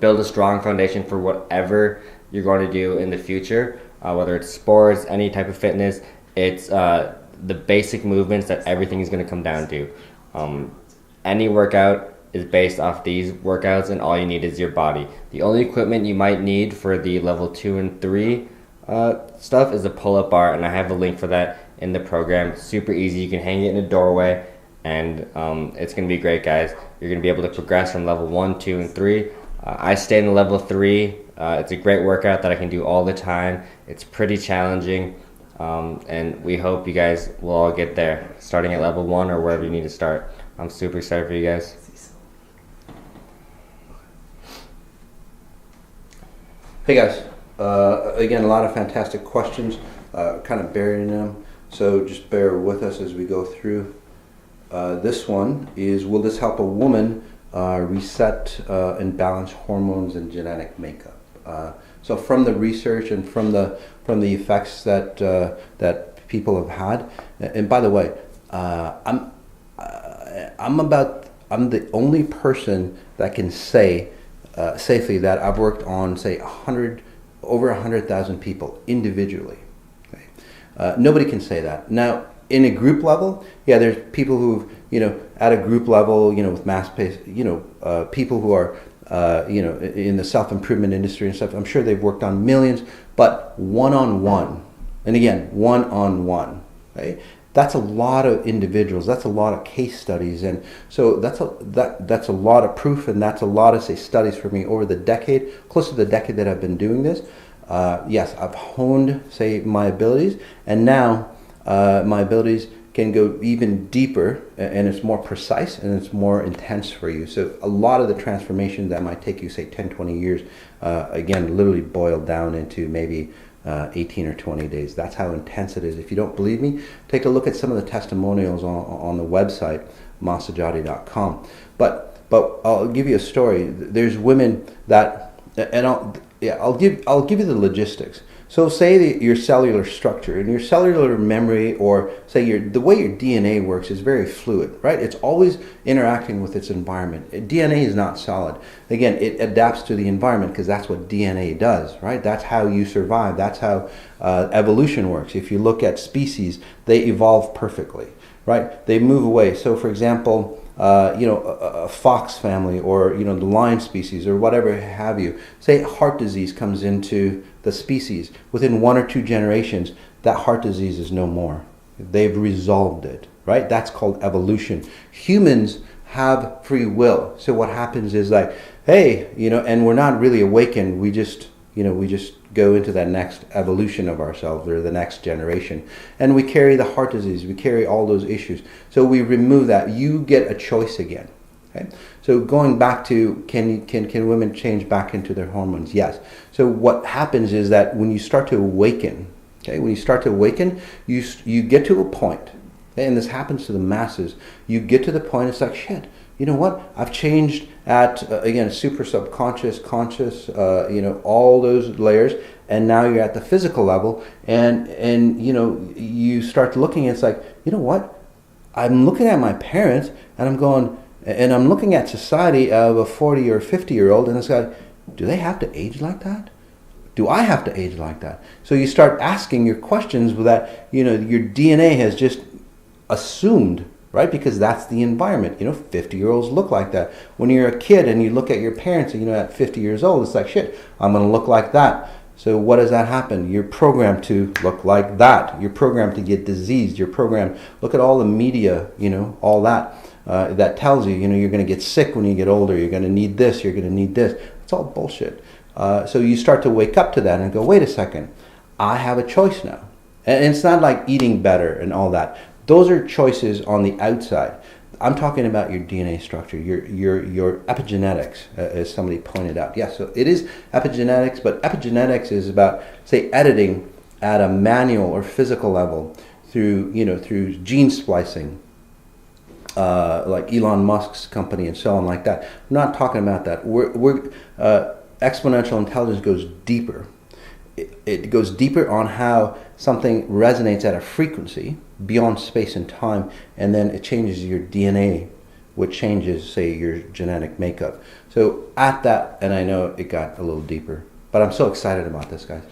build a strong foundation for whatever you're going to do in the future, whether it's sports, any type of fitness. It's the basic movements that everything is going to come down to. Any workout is based off these workouts, and all you need is your body. The only equipment you might need for the level 2 and 3 stuff is a pull-up bar, and I have a link for that in the program. Super easy. You can hang it in a doorway, and it's going to be great, guys. You're going to be able to progress from level 1, 2, and 3. I stay in level 3. It's a great workout that I can do all the time. It's pretty challenging, and we hope you guys will all get there, starting at level 1 or wherever you need to start. I'm super excited for you guys. Hey guys, again, a lot of fantastic questions, kind of buried in them. So just bear with us as we go through. This one is, will this help a woman reset and balance hormones and genetic makeup? So from the research and from the effects that people have had, and by the way, I'm the only person that can say safely that I've worked on, say, over 100,000 people individually. Nobody can say that. Now, in a group level, yeah, there's people who've, at a group level, with mass pace, people who are, in the self-improvement industry and stuff, I'm sure they've worked on millions, but one-on-one, and again, one-on-one, right? That's a lot of individuals. That's a lot of case studies, and so that's a lot of proof, and that's a lot of, say, studies for me over the decade, close to the decade that I've been doing this. Yes, I've honed, say, my abilities, and now my abilities can go even deeper, and it's more precise and it's more intense for you. So a lot of the transformation that might take you, say, 10, 20 years, again, literally boiled down into maybe 18 or 20 days. That's how intense it is. If you don't believe me, take a look at some of the testimonials on the website, masajati.com. But I'll give you a story. There's women that, and I'll give you the logistics. So say that your cellular structure and your cellular memory, or say the way your DNA works, is very fluid, right? It's always interacting with its environment. DNA is not solid. Again, it adapts to the environment because that's what DNA does, right? That's how you survive. That's how evolution works. If you look at species, they evolve perfectly, right? They move away. So for example, a fox family, or the lion species, or whatever have you, say heart disease comes into the species. Within 1 or 2 generations, that heart disease is no more. They've resolved it, right? That's called evolution. Humans have free will. So what happens is like, hey, and we're not really awakened. We just, we just go into that next evolution of ourselves, or the next generation. And we carry the heart disease, we carry all those issues. So we remove that. You get a choice again. Okay? So going back to, can women change back into their hormones? Yes. So what happens is that when you start to awaken, you get to a point, okay, and this happens to the masses, you get to the point, it's like, shit, you know what? I've changed at, again, super subconscious, conscious, all those layers, and now you're at the physical level, and you start looking, it's like, you know what? I'm looking at my parents, and I'm going, and I'm looking at society of a 40 or 50-year-old, and it's like, do they have to age like that? Do I have to age like that? So you start asking your questions that, your DNA has just assumed, right? Because that's the environment. 50-year-olds look like that. When you're a kid and you look at your parents, and at 50 years old, it's like, shit, I'm going to look like that. So what does that happen? You're programmed to look like that. You're programmed to get diseased. You're programmed, look at all the media, all that, that tells you, you're going to get sick when you get older. You're going to need this. You're going to need this. It's all bullshit. So you start to wake up to that and go, wait a second, I have a choice now. And it's not like eating better and all that. Those are choices on the outside. I'm talking about your DNA structure, your epigenetics, as somebody pointed out. Yes, so it is epigenetics, but epigenetics is about, say, editing at a manual or physical level through gene splicing, like Elon Musk's company and so on like that. I'm not talking about that. Exponential intelligence goes deeper. It goes deeper on how something resonates at a frequency beyond space and time, and then it changes your DNA, which changes, say, your genetic makeup. So at that, and I know it got a little deeper, but I'm so excited about this, guys.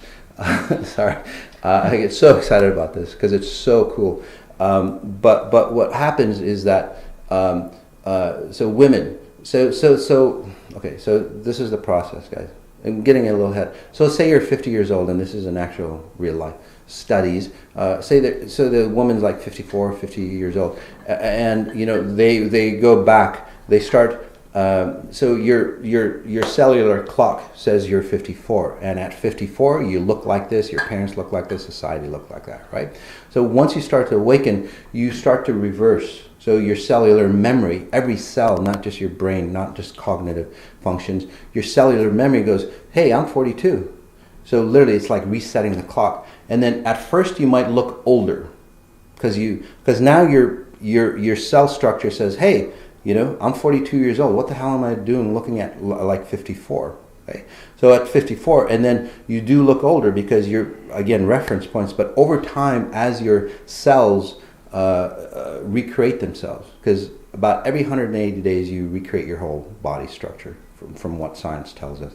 Sorry. I get so excited about this because it's so cool. But what happens is that, so women, okay, so this is the process, guys. I'm getting a little ahead. So say you're 50 years old, and this is an actual real life studies. So the woman's like 54, 50 years old, and they go back. They start. So your cellular clock says you're 54, and at 54 you look like this. Your parents look like this. Society look like that, right? So once you start to awaken, you start to reverse. So your cellular memory, every cell, not just your brain, not just cognitive functions, your cellular memory goes, hey, I'm 42. So literally it's like resetting the clock. And then at first you might look older because now your cell structure says, hey, I'm 42 years old. What the hell am I doing looking at like 54? Okay? So at 54, and then you do look older because you're, again, reference points. But over time, as your cells recreate themselves, because about every 180 days you recreate your whole body structure from what science tells us.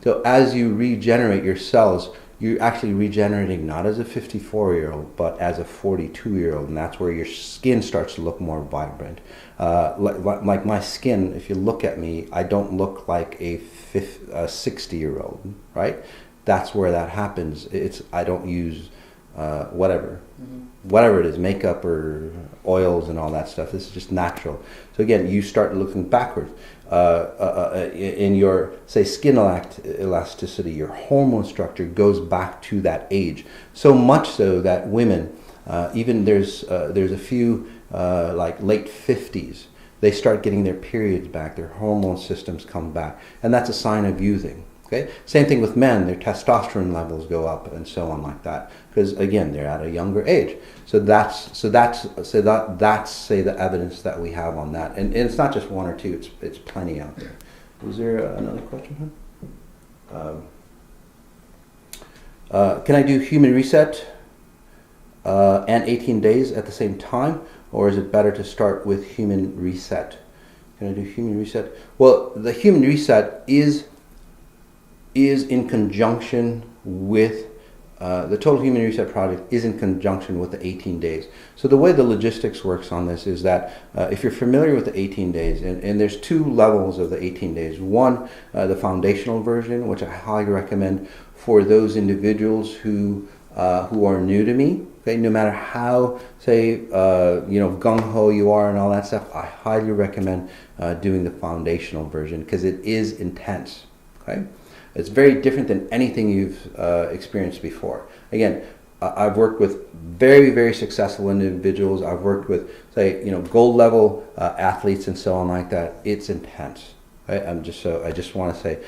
So as you regenerate your cells, you're actually regenerating not as a 54-year-old, but as a 42-year-old, and that's where your skin starts to look more vibrant. Like my skin, if you look at me, I don't look like a 60-year-old, right? That's where that happens. I don't use whatever it is, makeup or oils and all that stuff. This is just natural. So again, you start looking backwards. In your, say, skin elasticity, your hormone structure goes back to that age. So much so that women, even there's a few like late 50s, they start getting their periods back, their hormone systems come back, and that's a sign of youthing. Okay? Same thing with men, their testosterone levels go up and so on like that, because again, they're at a younger age. So that's say the evidence that we have on that, and it's not just one or two; it's plenty out there. Was there another question? Can I do human reset and 18 days at the same time, or is it better to start with human reset? Can I do human reset? Well, the human reset is in conjunction with the Total Human Reset Project is in conjunction with the 18 days. So the way the logistics works on this is that if you're familiar with the 18 days, and there's two levels of the 18 days. One, the foundational version, which I highly recommend for those individuals who are new to me. Okay, no matter how, say, gung-ho you are and all that stuff, I highly recommend doing the foundational version because it is intense. Okay. It's very different than anything you've experienced before. Again, I've worked with very, very successful individuals. I've worked with, say, gold level athletes and so on like that. It's intense. Right? I just want to say,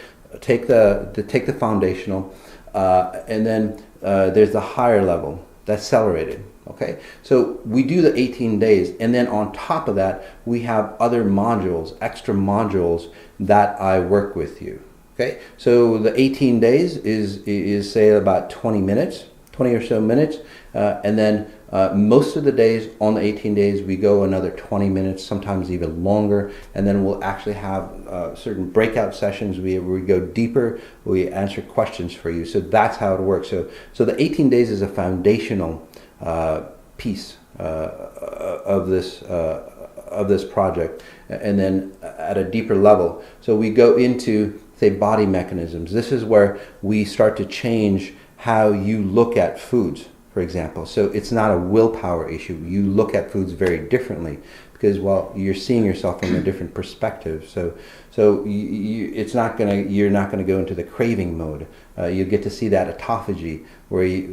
take the foundational, and then there's the higher level, that's accelerated. Okay, so we do the 18 days, and then on top of that, we have other modules, extra modules that I work with you. Okay, so the 18 days is say about 20 or so minutes, and then most of the days on the 18 days we go another 20 minutes, sometimes even longer, and then we'll actually have certain breakout sessions where we go deeper, we answer questions for you. So that's how it works. So the 18 days is a foundational piece of this project, and then at a deeper level. So we go into, say, body mechanisms. This is where we start to change how you look at foods, for example. So it's not a willpower issue. You look at foods very differently because, well, you're seeing yourself from a different perspective. So you're not gonna go into the craving mode. You get to see that autophagy where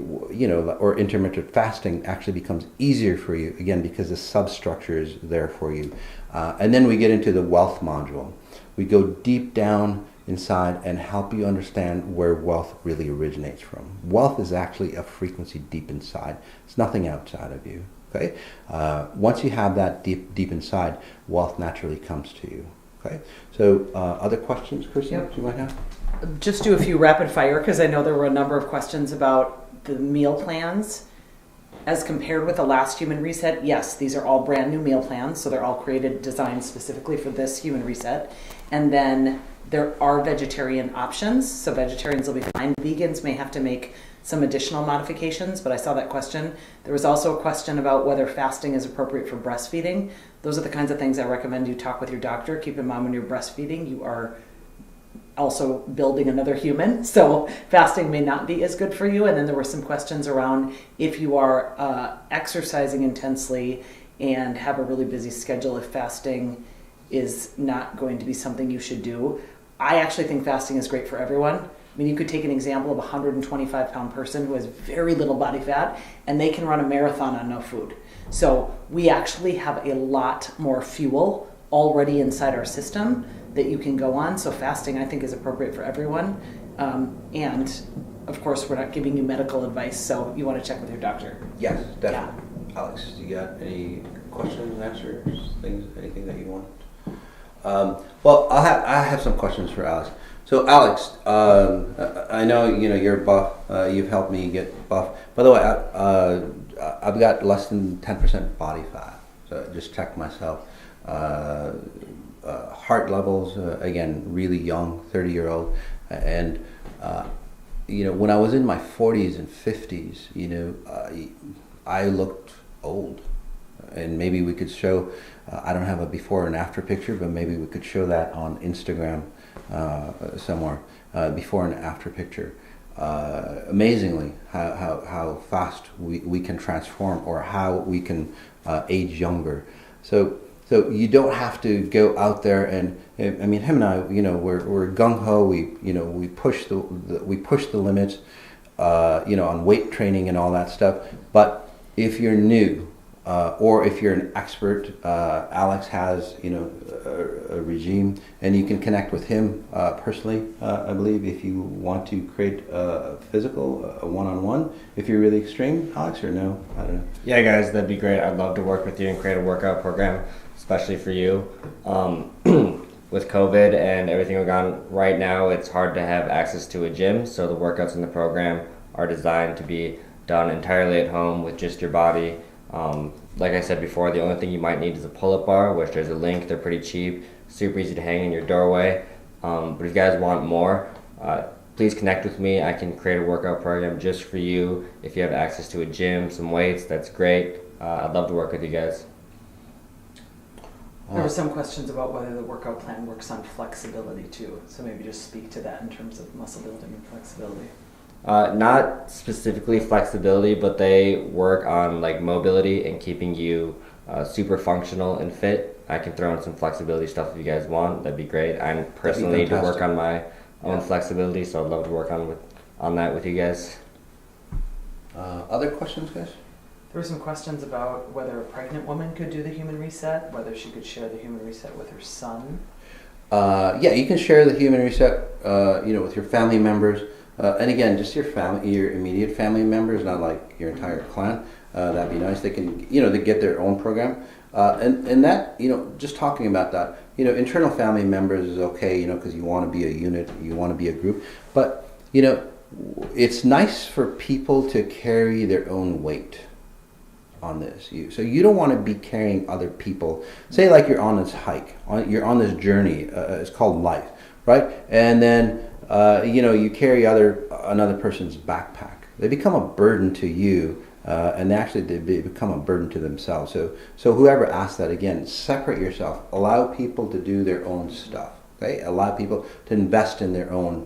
or intermittent fasting actually becomes easier for you, again, because the substructure is there for you. And then we get into the wealth module. We go deep down inside and help you understand where wealth really originates from. Wealth is actually a frequency deep inside. It's nothing outside of you. Okay. Once you have that deep inside, wealth naturally comes to you. Okay. So other questions, Kristen, Yep. you might have? Just do a few rapid fire because I know there were a number of questions about the meal plans as compared with the last Human Reset. Yes, these are all brand new meal plans, so they're all created, designed specifically for this Human Reset. And then there are vegetarian options, so vegetarians will be fine. Vegans may have to make some additional modifications, but I saw that question. There was also a question about whether fasting is appropriate for breastfeeding. Those are the kinds of things I recommend you talk with your doctor. Keep in mind when you're breastfeeding, you are also building another human, so fasting may not be as good for you. And then there were some questions around if you are exercising intensely and have a really busy schedule, if fasting is not going to be something you should do. I actually think fasting is great for everyone. I mean, you could take an example of a 125-pound person who has very little body fat, and they can run a marathon on no food. So we actually have a lot more fuel already inside our system that you can go on. So fasting, I think, is appropriate for everyone. And of course, we're not giving you medical advice, so you want to check with your doctor. Yes, definitely. Yeah. Alex, you got any questions, answers, anything that you want? Well, I have some questions for Alex. So Alex, I know you're buff. You've helped me get buff. By the way, I've got less than 10% body fat. So just check myself. Heart levels, again, really young, 30-year-old, and when I was in my 40s and 50s, I looked old, and maybe we could show. I don't have a before and after picture, but maybe we could show that on Instagram somewhere. Before and after picture. Amazingly, how fast we can transform, or how we can age younger. So you don't have to go out there and, I mean, him and I, we're gung ho. We push the limits, on weight training and all that stuff. But if you're new, or if you're an expert, Alex has, a regime, and you can connect with him personally, I believe, if you want to create a physical, a one-on-one. If you're really extreme, Alex, or no? I don't know. Yeah, guys, that'd be great. I'd love to work with you and create a workout program, especially for you. With COVID and everything going on right now, it's hard to have access to a gym, so the workouts in the program are designed to be done entirely at home with just your body. Like I said before, the only thing you might need is a pull-up bar, which there's a link. They're pretty cheap, super easy to hang in your doorway. But if you guys want more, please connect with me. I can create a workout program just for you. If you have access to a gym, some weights, that's great. I'd love to work with you guys. There were some questions about whether the workout plan works on flexibility too. So maybe just speak to that in terms of muscle building and flexibility. Not specifically flexibility, but they work on like mobility and keeping you super functional and fit. I can throw in some flexibility stuff if you guys want. That'd be great. I personally need to work on my own flexibility. So I'd love to work on that with you guys. Other questions, guys? There were some questions about whether a pregnant woman could do the human reset, whether she could share the human reset with her son. Yeah, you can share the human reset, with your family members, and again, just your immediate family members, not like your entire clan. That'd be nice. They can, they get their own program, and that, just talking about that, internal family members is okay, because you want to be a unit, you want to be a group, but it's nice for people to carry their own weight on this. So you don't want to be carrying other people. Say like you're on this hike, you're on this journey. It's called life, right? And then you carry another person's backpack. They become a burden to you, and they become a burden to themselves. So whoever asked that, again, separate yourself. Allow people to do their own stuff. Okay? Allow people to invest in their own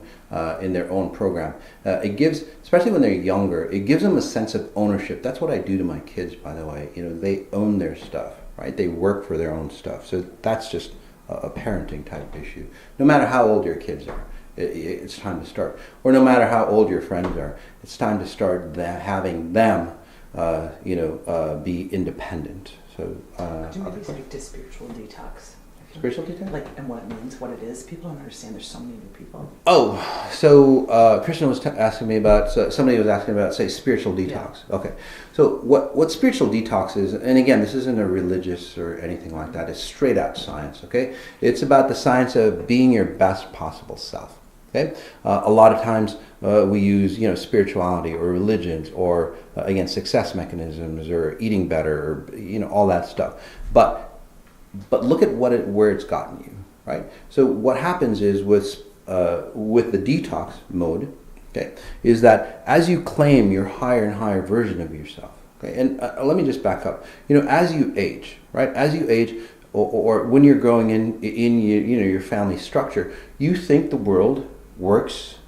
program. It gives, especially when they're younger, it gives them a sense of ownership. That's what I do to my kids, by the way. They own their stuff, right? They work for their own stuff. So that's just a parenting type issue. No matter how old your kids are, it's time to start. Or no matter how old your friends are, it's time to start having them, be independent. So, do you maybe speak to spiritual detox? Spiritual detox? And what it means, what it is. People don't understand. There's so many new people. Oh, so Kristen was asking me about, somebody was asking about, say, spiritual detox. Yeah. Okay. So what spiritual detox is, and again, this isn't a religious or anything like that. It's straight out science, okay? It's about the science of being your best possible self, okay? A lot of times we use, spirituality or religions or, again, success mechanisms or eating better or, all that stuff. But look at where it's gotten you, right? So what happens is with the detox mode, okay, is that as you claim your higher and higher version of yourself, okay, and let me just back up. As you age, right? As you age, or when you're growing in your family structure, you think the world works.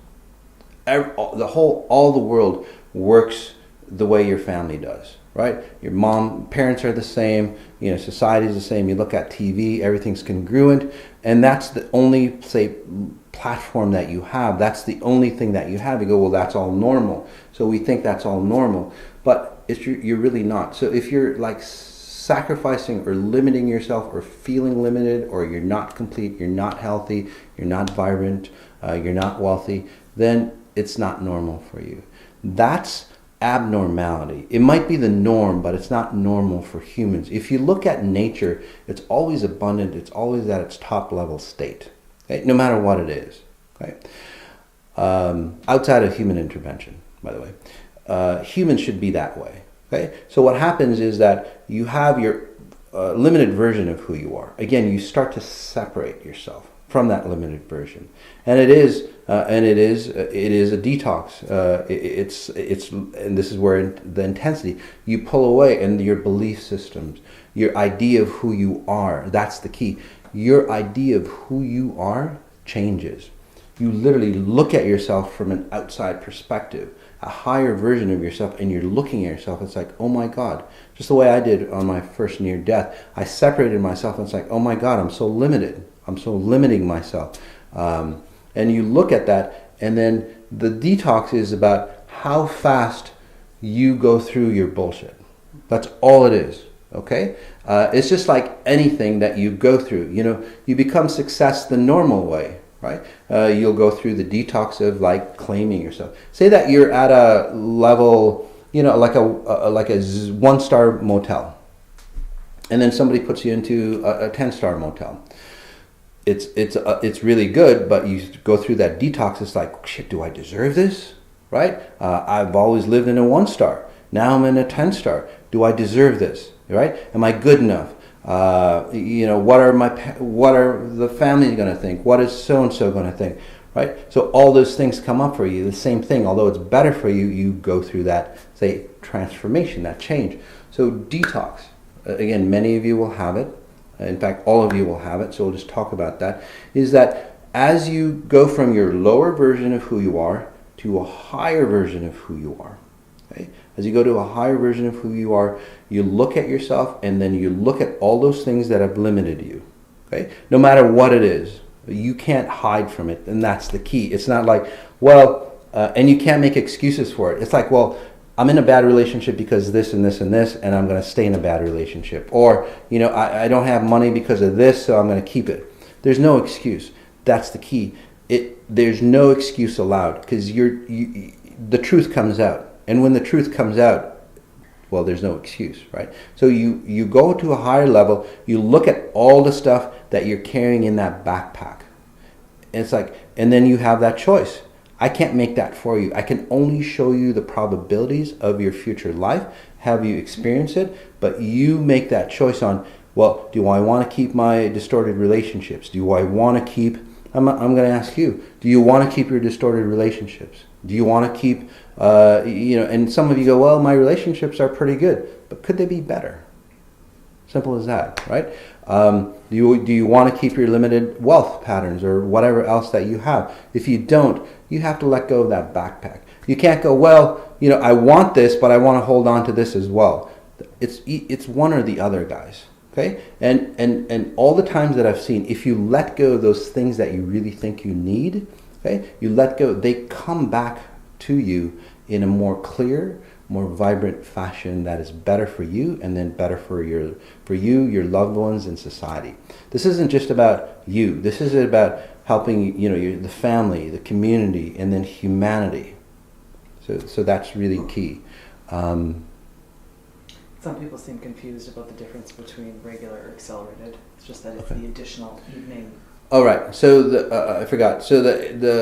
All the world works the way your family does. Right? Your parents are the same, society is the same. You look at TV, everything's congruent, and that's the only, say, platform that you have. That's the only thing that you have. You go, well, that's all normal. So we think that's all normal, but you're really not. So if you're like sacrificing or limiting yourself or feeling limited, or you're not complete, you're not healthy, you're not vibrant, you're not wealthy, then it's not normal for you. That's abnormality. It might be the norm, but it's not normal for humans. If you look at nature, it's always abundant. It's always at its top level state, okay? No matter what it is. Okay? Outside of human intervention, by the way, humans should be that way. Okay? So what happens is that you have your limited version of who you are. Again, you start to separate yourself from that limited version, and it is a detox. It's and this is where the intensity, you pull away, and your belief systems, your idea of who you are, that's the key. Your idea of who you are changes. You literally look at yourself from an outside perspective, a higher version of yourself, and you're looking at yourself. It's like, oh my God, just the way I did on my first near death. I separated myself, and it's like, oh my God, I'm so limited. I'm so limiting myself. And you look at that, and then the detox is about how fast you go through your bullshit. That's all it is, okay? It's just like anything that you go through. You become success the normal way, right? You'll go through the detox of like claiming yourself. Say that you're at a level, like a 1-star motel, and then somebody puts you into a 10-star motel. It's really good, but you go through that detox. It's like, shit, do I deserve this? Right? I've always lived in a 1-star. Now I'm in a 10-star. Do I deserve this? Right? Am I good enough? What are the family going to think? What is so and so going to think? Right? So all those things come up for you. The same thing. Although it's better for you, you go through that, say, transformation, that change. So detox. Again, many of you will have it. In fact, all of you will have it, so we'll just talk about that, is that as you go from your lower version of who you are to a higher version of who you are, okay? As you go to a higher version of who you are, you look at yourself, and then you look at all those things that have limited you, okay? No matter what it is. You can't hide from it, and that's the key. It's not like, well, and you can't make excuses for it. It's like, well, I'm in a bad relationship because this and this and this, and I'm going to stay in a bad relationship. Or, I don't have money because of this, so I'm going to keep it. There's no excuse. That's the key. There's no excuse allowed, because the truth comes out. And when the truth comes out, well, there's no excuse, right? So you go to a higher level, you look at all the stuff that you're carrying in that backpack. And it's like, and then you have that choice. I can't make that for you. I can only show you the probabilities of your future life, have you experience it, but you make that choice on, well, do I want to keep my distorted relationships? Do I want to keep, I'm going to ask you, do you want to keep your distorted relationships? Do you want to keep, and some of you go, well, my relationships are pretty good, but could they be better? Simple as that, right? Do you want to keep your limited wealth patterns or whatever else that you have? If you don't, you have to let go of that backpack. You can't go, well, I want this, but I want to hold on to this as well. It's one or the other, guys. Okay? And all the times that I've seen, if you let go of those things that you really think you need, okay, you let go, they come back to you in a more clear, more vibrant fashion that is better for you, and then better for you, your loved ones, and society. This isn't just about you. This is about helping the family, the community, and then humanity. So that's really key. Some people seem confused about the difference between regular or accelerated. It's just that it's the additional evening. All right. So I forgot. So the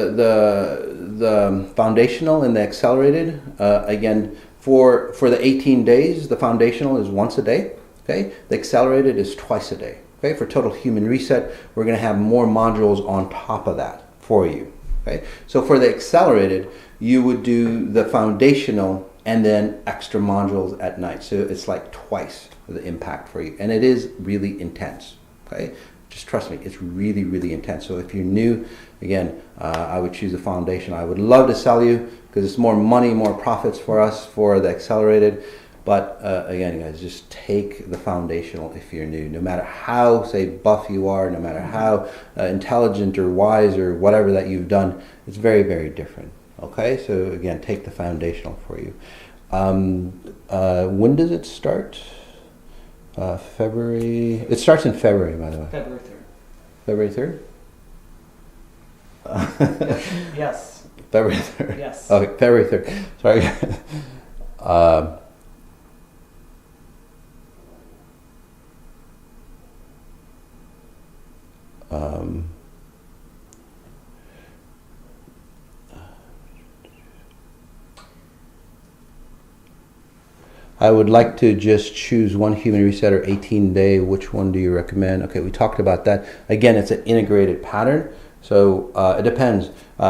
foundational and the accelerated, again, for the 18 days, the foundational is once a day. Okay. The accelerated is twice a day. Okay. For total human reset, we're going to have more modules on top of that for you. Okay. So for the accelerated, you would do the foundational and then extra modules at night. So it's like twice the impact for you. And it is really intense. Okay. Just trust me, it's really, really intense. So if you're new, again, I would choose the foundation. I would love to sell you because it's more money, more profits for us for the accelerated. But again, guys, just take the foundational if you're new. No matter how, say, buff you are, no matter how intelligent or wise or whatever that you've done, it's very, very different. Okay, so again, take the foundational for you. When does it start? February. It starts in February, by the way. February 3rd. February 3rd? Yes. February 3rd. Yes. Okay, February 3rd. Sorry. I would like to just choose one human reset or 18-day. Which one do you recommend? Okay, we talked about that. Again, it's an integrated pattern, so it depends.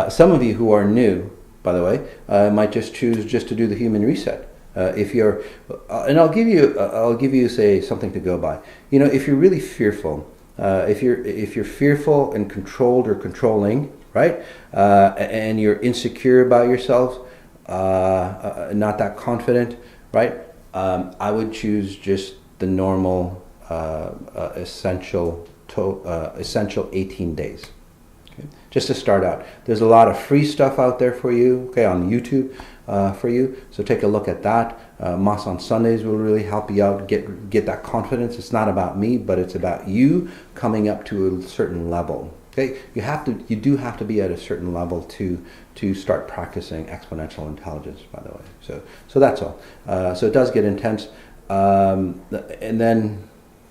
Some of you who are new, by the way, might just choose just to do the human reset. If you're, and I'll give you say something to go by. If you're really fearful, if you're fearful and controlled or controlling, right, and you're insecure about yourself, not that confident, right. I would choose just the normal essential 18 days. Okay? Just to start out. There's a lot of free stuff out there for you, okay, on YouTube for you. So take a look at that. Mass on Sundays will really help you out, get that confidence. It's not about me, but it's about you coming up to a certain level. Okay, you do have to be at a certain level to start practicing exponential intelligence, by the way. So that's all. So it does get intense, and then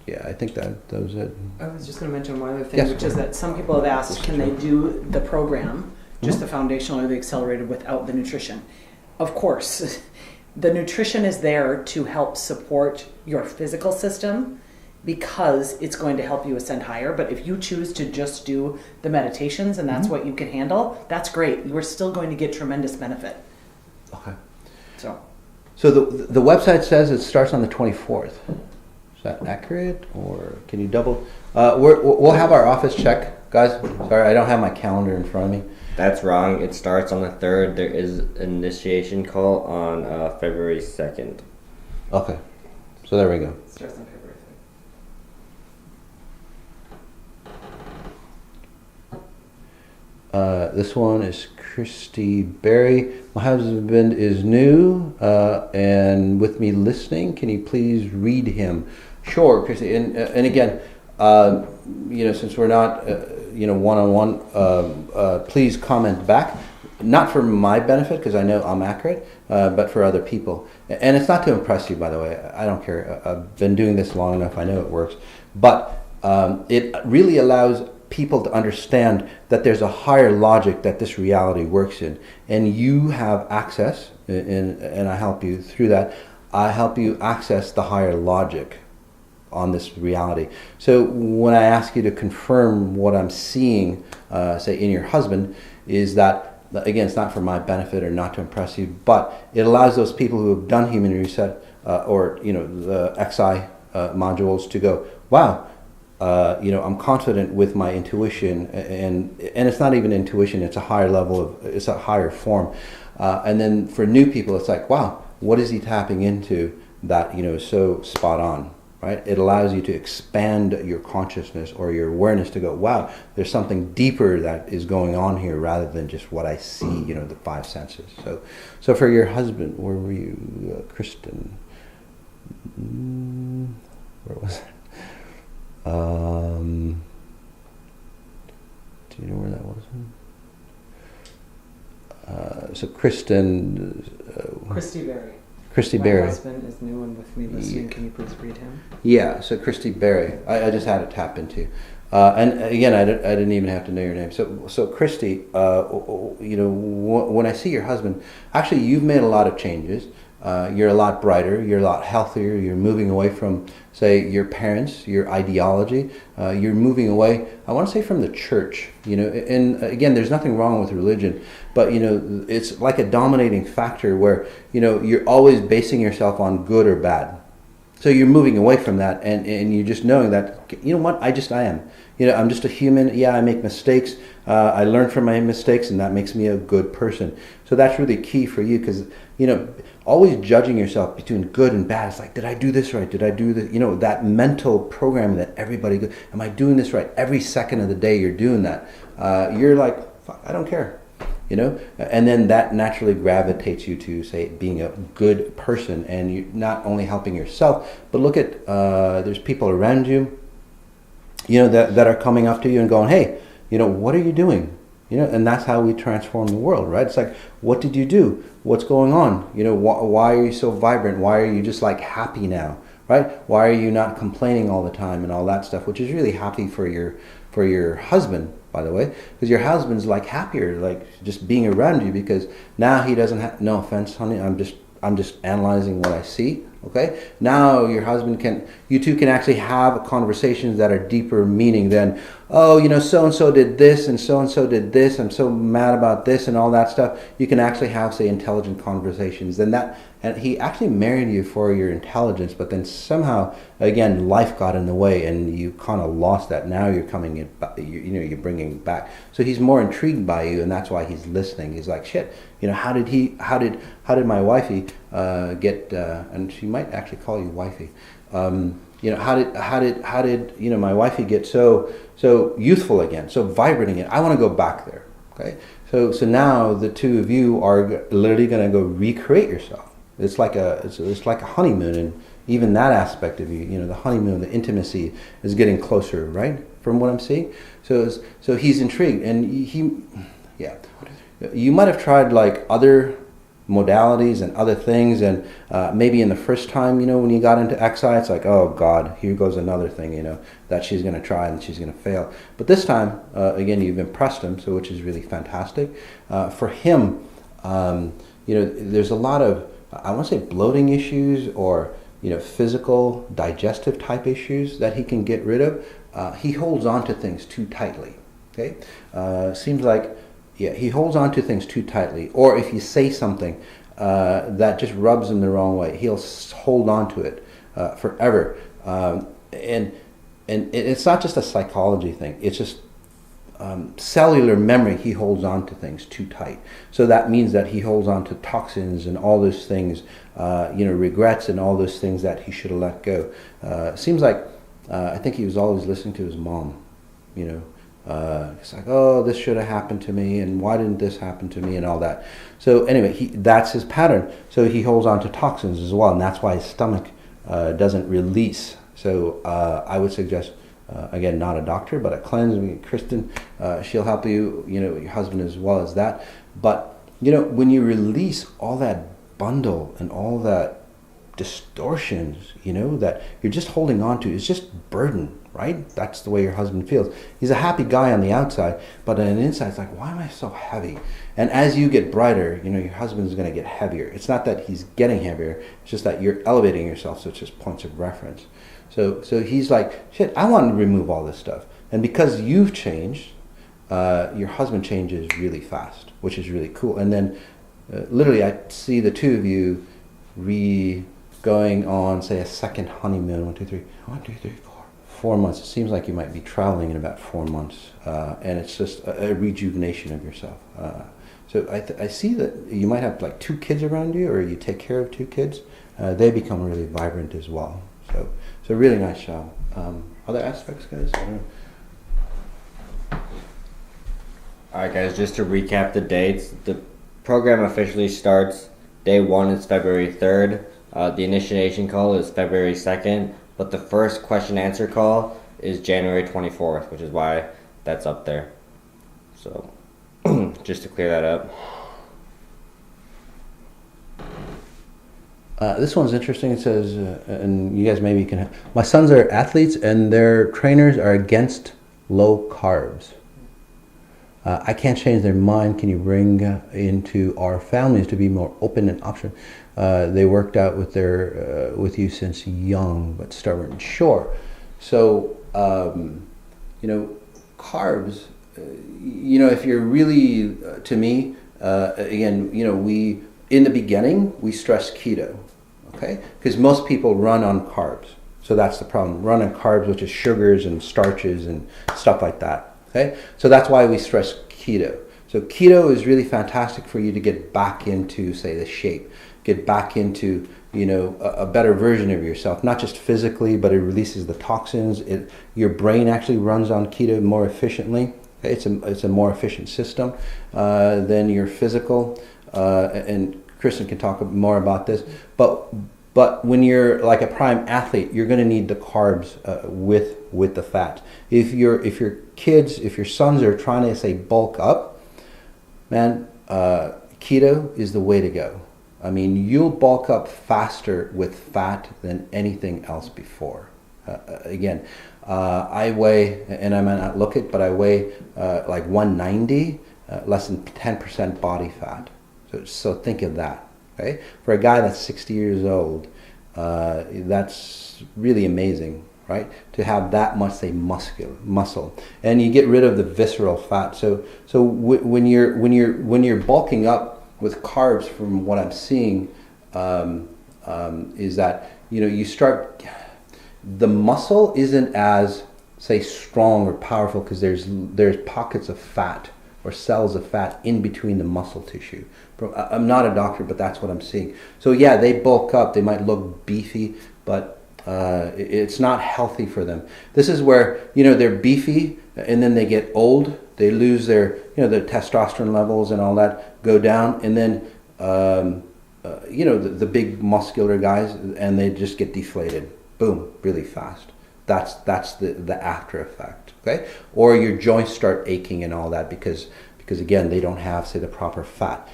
I think that was it. I was just going to mention one other thing, Yes. which is that some people have asked, can they do the program, just the foundational or the accelerated, without the nutrition? Of course, the nutrition is there to help support your physical system, because it's going to help you ascend higher. But if you choose to just do the meditations and that's what you can handle, that's great. You are still going to get tremendous benefit. Okay. So the website says it starts on the 24th. Is that accurate, or can you double? We'll have our office check, guys. Sorry, I don't have my calendar in front of me. That's wrong. It starts on the 3rd. There is an initiation call on February 2nd. Okay. So there we go. it starts on February 3rd. This one is Christy Berry. My husband is new and with me listening. Can you please read him? Sure, Christy. And again, since we're not, one-on-one, please comment back. Not for my benefit, because I know I'm accurate, but for other people. And it's not to impress you, by the way. I don't care. I've been doing this long enough. I know it works. But it really allows people to understand that there's a higher logic that this reality works in. And you have access, and I help you through that. I help you access the higher logic on this reality. So when I ask you to confirm what I'm seeing, say in your husband, is that, again, it's not for my benefit or not to impress you, but it allows those people who have done human reset or the XI modules to go, wow, I'm confident with my intuition, and it's not even intuition, it's a higher level it's a higher form. And then for new people, it's like, wow, what is he tapping into that is so spot on? Right? It allows you to expand your consciousness or your awareness to go, wow, there's something deeper that is going on here rather than just what I see, the five senses. So for your husband, where were you, Kristen? Where was it? Do you know where that was? So Kristen... Christy Berry. Christy Berry. My husband is new and with me listening. Can you please read him? Yeah, so Christy Berry. I just had to tap into. And again, I didn't even have to know your name. So Christy, when I see your husband, actually you've made a lot of changes. You're a lot brighter. You're a lot healthier. You're moving away from, say, your parents, your ideology. You're moving away, I want to say, from the church. And again, there's nothing wrong with religion, but it's like a dominating factor where you're always basing yourself on good or bad. So you're moving away from that, and you're just knowing that I am. I'm just a human. Yeah, I make mistakes. I learn from my mistakes, and that makes me a good person. So that's really key for you, because always judging yourself between good and bad. It's like, did I do this right? Did I do this? That mental programming that everybody goes, am I doing this right? Every second of the day you're doing that. You're like, fuck, I don't care. And then that naturally gravitates you to, say, being a good person, and you're not only helping yourself, but look at, there's people around you, that are coming up to you and going, hey, what are you doing? And that's how we transform the world, right? It's like, what did you do? What's going on? Why are you so vibrant? Why are you just like happy now, right? Why are you not complaining all the time and all that stuff, which is really happy for your husband, by the way, because your husband's like happier, like just being around you, because now he doesn't have, no offense, honey, I'm just analyzing what I see. Okay, now your husband you two can actually have conversations that are deeper meaning than, oh, so-and-so did this and so-and-so did this, I'm so mad about this and all that stuff. You can actually have, say, intelligent conversations. And he actually married you for your intelligence, but then somehow, again, life got in the way and you kind of lost that. Now you're coming in, you're bringing it back. So he's more intrigued by you, and that's why he's listening. He's like, shit, how did my wifey get, and she might actually call you wifey, how did my wifey get so youthful again, so vibrant again? I want to go back there. Okay, so now the two of you are literally going to go recreate yourself. It's like a honeymoon, and even that aspect of you, the honeymoon, the intimacy is getting closer, right? From what I'm seeing, so he's intrigued, and you might have tried like other modalities and other things, and maybe in the first time, when you got into XI, it's like, oh God, here goes another thing, that she's going to try and she's going to fail. But this time, again, you've impressed him, so which is really fantastic. For him, there's a lot of, I want to say, bloating issues or physical digestive type issues that he can get rid of. He holds on to things too tightly. Okay, seems like. Yeah, he holds on to things too tightly. Or if you say something that just rubs him the wrong way, he'll hold on to it forever. And it's not just a psychology thing. It's just cellular memory. He holds on to things too tight. So that means that he holds on to toxins and all those things, regrets and all those things that he should have let go. Seems like I think he was always listening to his mom, It's like, oh, this should have happened to me, and why didn't this happen to me, and all that. So anyway, that's his pattern. So he holds on to toxins as well, and that's why his stomach doesn't release. So I would suggest, again, not a doctor, but a cleanse. I mean, Kristen, she'll help you, your husband as well as that. But, when you release all that bundle and all that distortions, that you're just holding on to, it's just burden, right? That's the way your husband feels. He's a happy guy on the outside, but on the inside, it's like, why am I so heavy? And as you get brighter, your husband's going to get heavier. It's not that he's getting heavier, it's just that you're elevating yourself, so it's just points of reference. So he's like, shit, I want to remove all this stuff. And because you've changed, your husband changes really fast, which is really cool. And then literally I see the two of you going on, say, a second honeymoon. 1, 2, 3, 4 months. It seems like you might be traveling in about 4 months, and it's just a rejuvenation of yourself. So I see that you might have like 2 kids around you, or you take care of 2 kids. They become really vibrant as well. So really nice job. Other aspects, guys? I don't know. All right, guys, just to recap the dates, the program officially starts. Day 1 is February 3rd. The initiation call is February 2nd, but the first question-answer call is January 24th, which is why that's up there. So, just to clear that up. This one's interesting. It says, and you guys maybe can have, my sons are athletes and their trainers are against low carbs. I can't change their mind. Can you bring into our families to be more open and option? They worked out with with you since young, but stubborn. Sure. So, carbs, if you're really, to me, again, we, in the beginning, we stress keto, okay? Because most people run on carbs. So that's the problem. Run on carbs, which is sugars and starches and stuff like that. Okay, so that's why we stress keto. So keto is really fantastic for you to get back into, say, the shape, get back into, a better version of yourself, not just physically, but it releases the toxins. Your brain actually runs on keto more efficiently. Okay? It's a more efficient system than your physical. And Kristen can talk more about this. But when you're like a prime athlete, you're going to need the carbs with the fat. If your kids, if your sons are trying to, say, bulk up, man, keto is the way to go. I mean, you'll bulk up faster with fat than anything else before. Again, I weigh, and I might not look it, but I weigh like 190, less than 10% body fat. So think of that. Okay? For a guy that's 60 years old, that's really amazing, right? To have that much, say, muscle, and you get rid of the visceral fat. So when you're bulking up with carbs, from what I'm seeing, is that you start, the muscle isn't as, say, strong or powerful because there's pockets of fat or cells of fat in between the muscle tissue. I'm not a doctor, but that's what I'm seeing. So yeah, they bulk up. They might look beefy, but it's not healthy for them. This is where, they're beefy and then they get old. They lose their, their testosterone levels and all that go down. And then, the big muscular guys, and they just get deflated. Boom, really fast. That's the after effect, okay? Or your joints start aching and all that because again, they don't have, say, the proper fat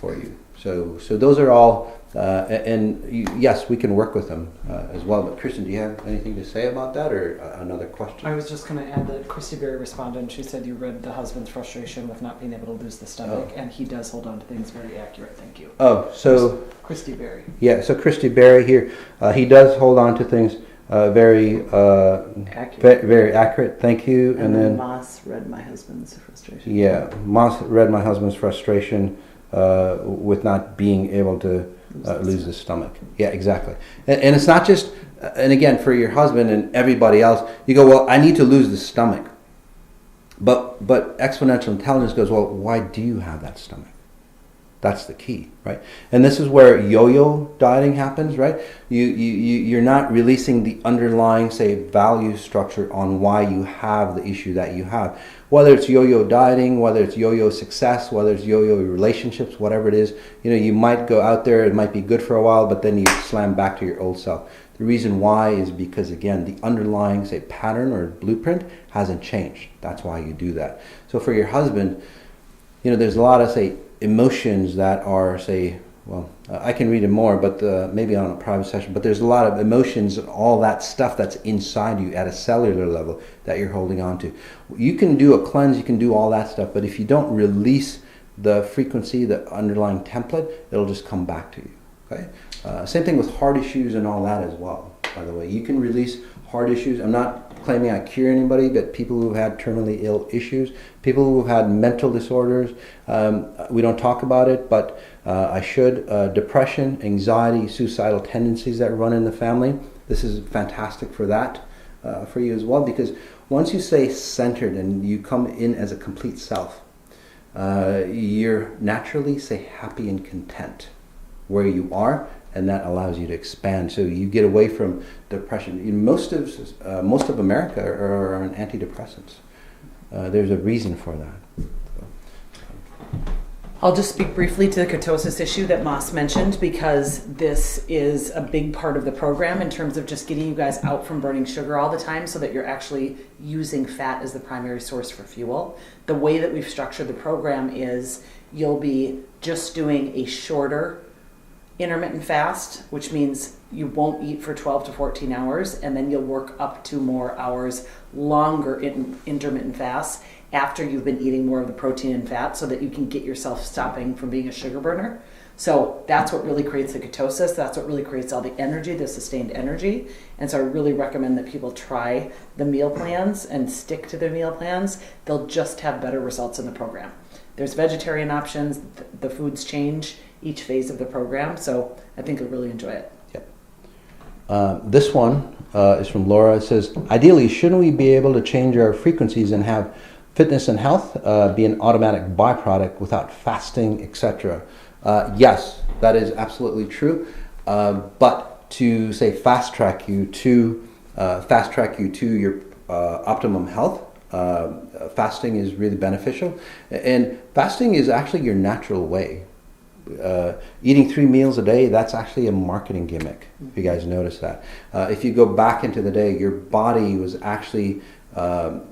for you. So those are all, yes, we can work with them as well. But Kristen, do you have anything to say about that, or another question? I was just going to add that Christy Berry responded, and she said you read the husband's frustration with not being able to lose the stomach, and he does hold on to things very accurate. Thank you. Oh, so Christy Berry. Yeah, so Christy Berry here, he does hold on to things very accurate. Very accurate. Thank you. And then Moss read my husband's frustration. Yeah, Moss read my husband's frustration with not being able to lose the stomach. Yeah, exactly. And it's not just, and again, for your husband and everybody else, you go, well, I need to lose the stomach. But exponential intelligence goes, well, why do you have that stomach? That's the key, right? And this is where yo-yo dieting happens, right? You're not releasing the underlying, say, value structure on why you have the issue that you have. Whether it's yo-yo dieting, whether it's yo-yo success, whether it's yo-yo relationships, whatever it is, you might go out there, it might be good for a while, but then you slam back to your old self. The reason why is because, again, the underlying, say, pattern or blueprint hasn't changed. That's why you do that. So for your husband, there's a lot of, say, emotions that are, say, I can read it more, but maybe on a private session, but there's a lot of emotions and all that stuff that's inside you at a cellular level that you're holding on to. You can do a cleanse, you can do all that stuff, but if you don't release the frequency, the underlying template, it'll just come back to you, okay? Same thing with heart issues and all that as well, by the way. You can release heart issues. I'm not claiming I cure anybody, but people who've had terminally ill issues, people who've had mental disorders, we don't talk about it, but I should. Depression, anxiety, suicidal tendencies that run in the family. This is fantastic for that, for you as well, because once you stay centered and you come in as a complete self, you're naturally, say, happy and content where you are, and that allows you to expand. So you get away from depression. Most of America are on antidepressants. There's a reason for that. I'll just speak briefly to the ketosis issue that Moss mentioned, because this is a big part of the program in terms of just getting you guys out from burning sugar all the time so that you're actually using fat as the primary source for fuel. The way that we've structured the program is you'll be just doing a shorter intermittent fast, which means you won't eat for 12 to 14 hours, and then you'll work up to more hours longer in intermittent fasts after you've been eating more of the protein and fat, so that you can get yourself stopping from being a sugar burner. So that's what really creates the ketosis. That's what really creates all the energy, the sustained energy. And so I really recommend that people try the meal plans and stick to their meal plans. They'll just have better results in the program. There's vegetarian options. The foods change each phase of the program, so I think you'll really enjoy it. Yep. This one is from Laura. It says, ideally, shouldn't we be able to change our frequencies and have fitness and health be an automatic byproduct without fasting, etc.? Yes, that is absolutely true. But to, say, fast track you to your optimum health, fasting is really beneficial. And fasting is actually your natural way. Eating 3 meals a day, that's actually a marketing gimmick, if you guys notice that. If you go back into the day, your body was actually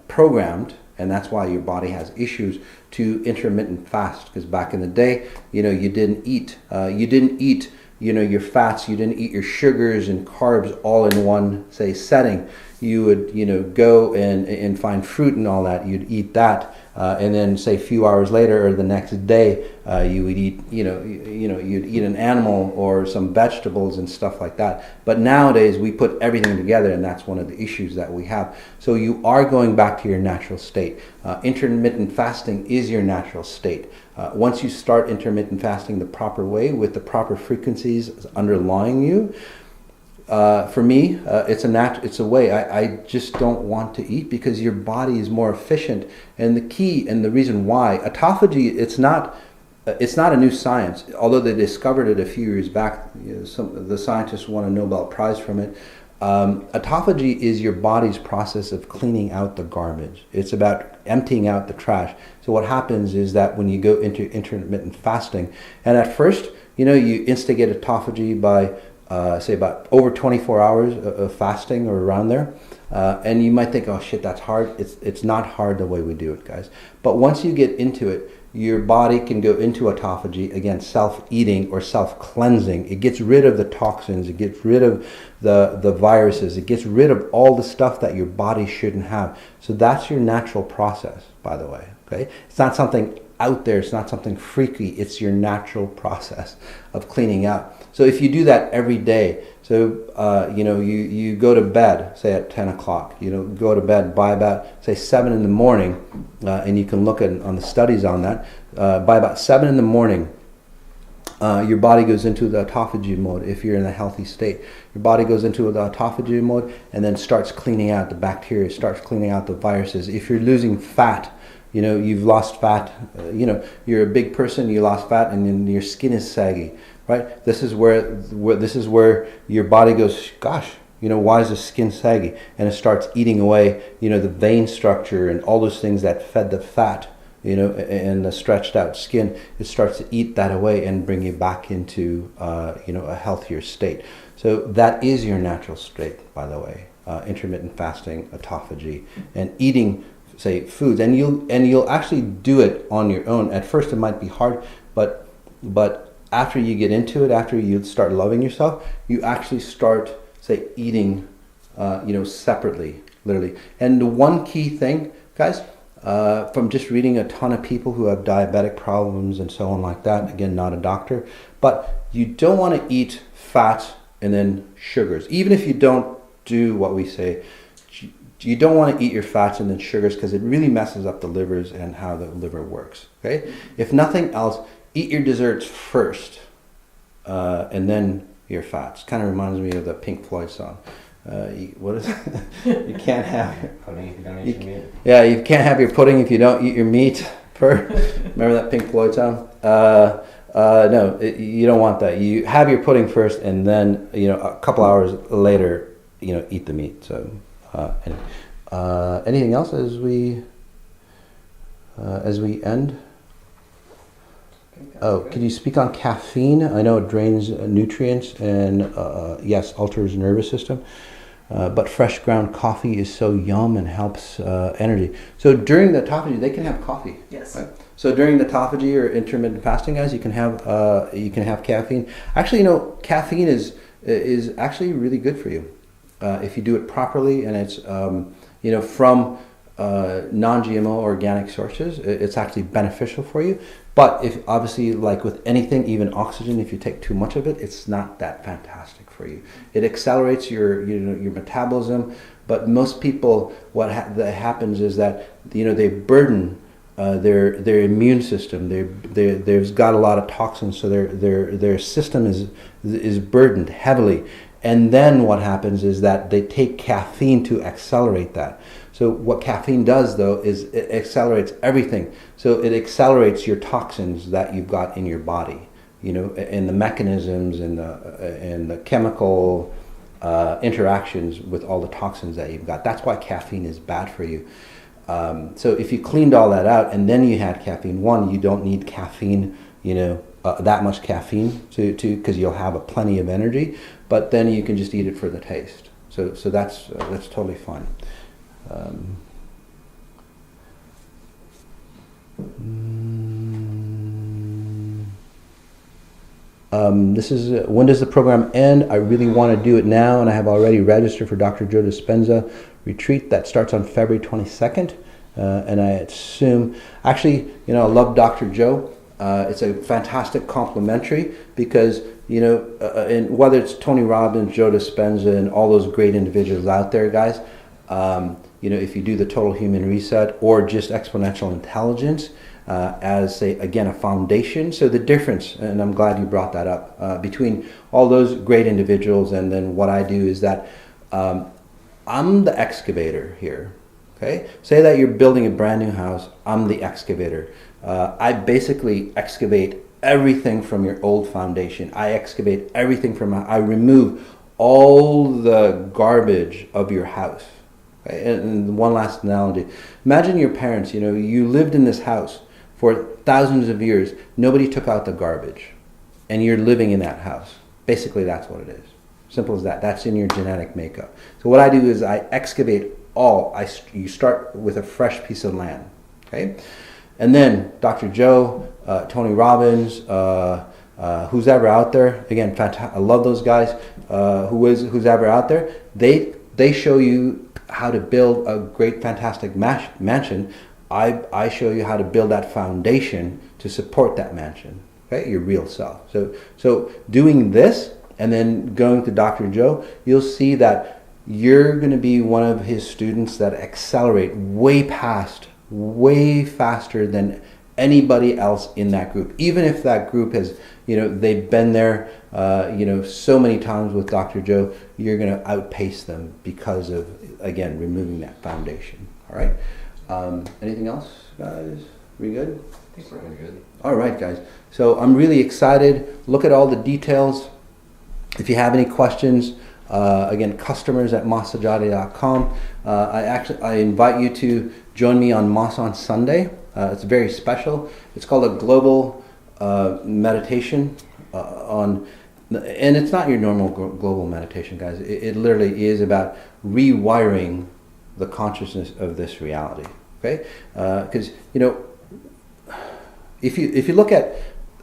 programmed, and that's why your body has issues, to intermittent fast, because back in the day, you didn't eat your fats, you didn't eat your sugars and carbs all in one, say, setting. You would go and find fruit and all that. You'd eat that, and then, say, a few hours later or the next day, you would eat you'd eat an animal or some vegetables and stuff like that. But nowadays we put everything together, and that's one of the issues that we have. So you are going back to your natural state. Intermittent fasting is your natural state. Once you start intermittent fasting the proper way with the proper frequencies underlying you, for me, it's a way. I just don't want to eat because your body is more efficient. And the key and the reason why autophagy, it's not a new science. Although they discovered it a few years back, some of the scientists won a Nobel Prize from it. Autophagy is your body's process of cleaning out the garbage. It's about emptying out the trash. So what happens is that when you go into intermittent fasting, and at first, you instigate autophagy by say about over 24 hours of fasting or around there. And you might think, oh shit, that's hard. It's not hard the way we do it, guys. But once you get into it, your body can go into autophagy, again, self-eating or self-cleansing. It gets rid of the toxins, it gets rid of the viruses, it gets rid of all the stuff that your body shouldn't have. So that's your natural process, by the way, okay? It's not something out there, it's not something freaky, it's your natural process of cleaning out. So if you do that every day, so you go to bed, say at 10 o'clock, go to bed by about, say, 7 in the morning, and you can look on the studies on that, by about 7 in the morning, your body goes into the autophagy mode. If you're in a healthy state, your body goes into the autophagy mode and then starts cleaning out the bacteria, starts cleaning out the viruses. If you're losing fat, you've lost fat. You're a big person, you lost fat, and then your skin is saggy, right? This is where your body goes, gosh, why is the skin saggy? And it starts eating away, the vein structure and all those things that fed the fat, and the stretched out skin. It starts to eat that away and bring you back into, a healthier state. So that is your natural state, by the way. Intermittent fasting, autophagy, and eating, say, foods. And you'll actually do it on your own. At first it might be hard, but after you get into it, after you start loving yourself, you actually start, say, eating, separately, literally. And the one key thing, guys, from just reading a ton of people who have diabetic problems and so on like that, again, not a doctor, but you don't want to eat fat and then sugars. Even if you don't do what we say, you don't want to eat your fats and then sugars, because it really messes up the livers and how the liver works. Okay, if nothing else, eat your desserts first, and then your fats. Kind of reminds me of the Pink Floyd song. What is it? You can't have pudding if you don't eat your meat. Yeah, you can't have your pudding if you don't eat your meat. Remember that Pink Floyd song? No, you don't want that. You have your pudding first, and then a couple hours later, eat the meat. So, anyway. Anything else as we end? Oh, can you speak on caffeine? I know it drains nutrients and yes, alters nervous system. But fresh ground coffee is so yum and helps energy. So during the autophagy, they can have coffee. Yes. Right? So during the autophagy or intermittent fasting, guys, you can have caffeine. Actually, caffeine is actually really good for you if you do it properly, and it's from non-GMO organic sources. It's actually beneficial for you. But if obviously, like with anything, even oxygen, if you take too much of it, it's not that fantastic for you. It accelerates your metabolism. But most people, that happens is that they burden their immune system. They've got a lot of toxins, so their system is burdened heavily. And then what happens is that they take caffeine to accelerate that. So what caffeine does, though, is it accelerates everything. So it accelerates your toxins that you've got in your body, and the mechanisms and the chemical interactions with all the toxins that you've got. That's why caffeine is bad for you. So if you cleaned all that out and then you had caffeine, one, you don't need caffeine, that much caffeine to because you'll have plenty of energy. But then you can just eat it for the taste. So that's totally fine. This is when does the program end? I really want to do it now, and I have already registered for Dr. Joe Dispenza retreat that starts on February 22nd. And I assume, actually, I love Dr. Joe. It's a fantastic complimentary because, and whether it's Tony Robbins, Joe Dispenza, and all those great individuals out there, guys, if you do the total human reset or just exponential intelligence as, say, again, a foundation. So the difference, and I'm glad you brought that up, between all those great individuals and then what I do is that I'm the excavator here. Okay, say that you're building a brand new house. I'm the excavator. I basically excavate everything from your old foundation. I excavate everything I remove all the garbage of your house. Okay? And one last analogy. Imagine your parents, you lived in this house for thousands of years. Nobody took out the garbage. And you're living in that house. Basically, that's what it is. Simple as that. That's in your genetic makeup. So what I do is I excavate you start with a fresh piece of land, okay? And then Dr. Joe, Tony Robbins, who's ever out there, again, I love those guys, who's ever out there, they show you how to build a great, fantastic mansion. I show you how to build that foundation to support that mansion, okay? Your real self. So doing this and then going to Dr. Joe, you'll see that you're going to be one of his students that accelerate way faster than anybody else in that group. Even if that group has, they've been there, so many times with Dr. Joe, you're going to outpace them because of, again, removing that foundation. All right. Anything else, guys? We good? I think we're good. All right, guys. So I'm really excited. Look at all the details. If you have any questions, again, customers at massajati.com. I invite you to join me on Moss on Sunday. It's very special. It's called a global meditation and it's not your normal global meditation, guys. It literally is about rewiring the consciousness of this reality. Okay, because if you look at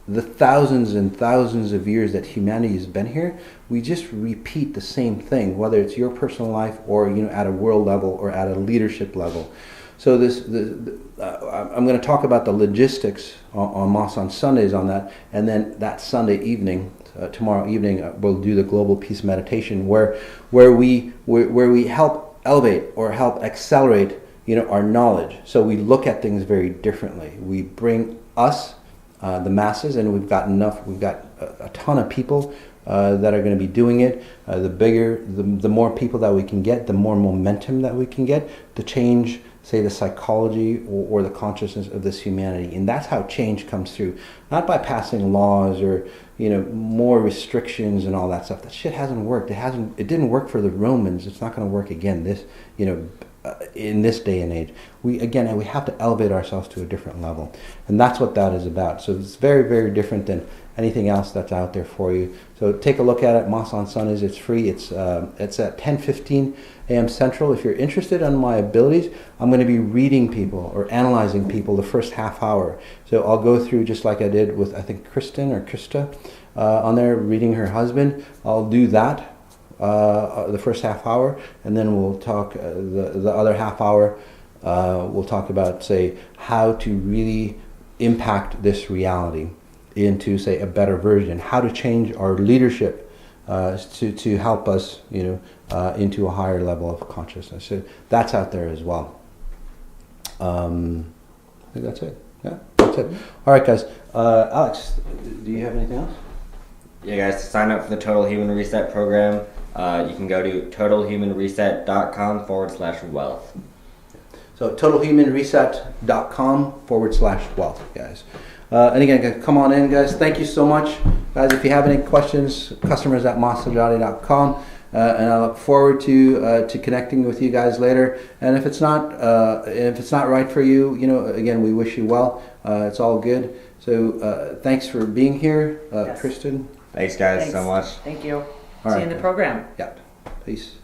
the thousands and thousands of years that humanity has been here, we just repeat the same thing, whether it's your personal life or at a world level or at a leadership level. So I'm going to talk about the logistics on Moss on Sundays on that, and then that Sunday evening, tomorrow evening, we'll do the Global Peace Meditation, where we help elevate or help accelerate our knowledge. So we look at things very differently. We bring us, the masses, and we've got a ton of people that are going to be doing it. The more people that we can get, the more momentum that we can get to change, say, the psychology or the consciousness of this humanity. And that's how change comes through. Not by passing laws or, more restrictions and all that stuff. That shit hasn't worked. It didn't work for the Romans. It's not going to work again. In this day and age, we have to elevate ourselves to a different level, and that's what that is about. So it's very, very different than anything else that's out there for you. So take a look at it. Moss on Sundays. It's free. It's at 10:15 a.m. Central. If you're interested in my abilities, I'm going to be reading people or analyzing people the first half hour. So I'll go through just like I did with, I think, Krista on there, reading her husband. I'll do that. The first half hour, and then we'll talk the other half hour. We'll talk about, say, how to really impact this reality into, say, a better version. How to change our leadership to help us, into a higher level of consciousness. So that's out there as well. I think that's it. Yeah, that's it. All right, guys. Alex, do you have anything else? Yeah, guys, to sign up for the Total Human Reset program, you can go to totalhumanreset.com/wealth. So totalhumanreset.com/wealth, guys. And again, come on in, guys. Thank you so much, guys. If you have any questions, customers at massajati.com. And I look forward to connecting with you guys later. And if it's not right for you, again, we wish you well. It's all good. So thanks for being here, Yes. Kristen. Thanks, guys, so much. Thank you. All See right. you in the program. Yeah. Peace.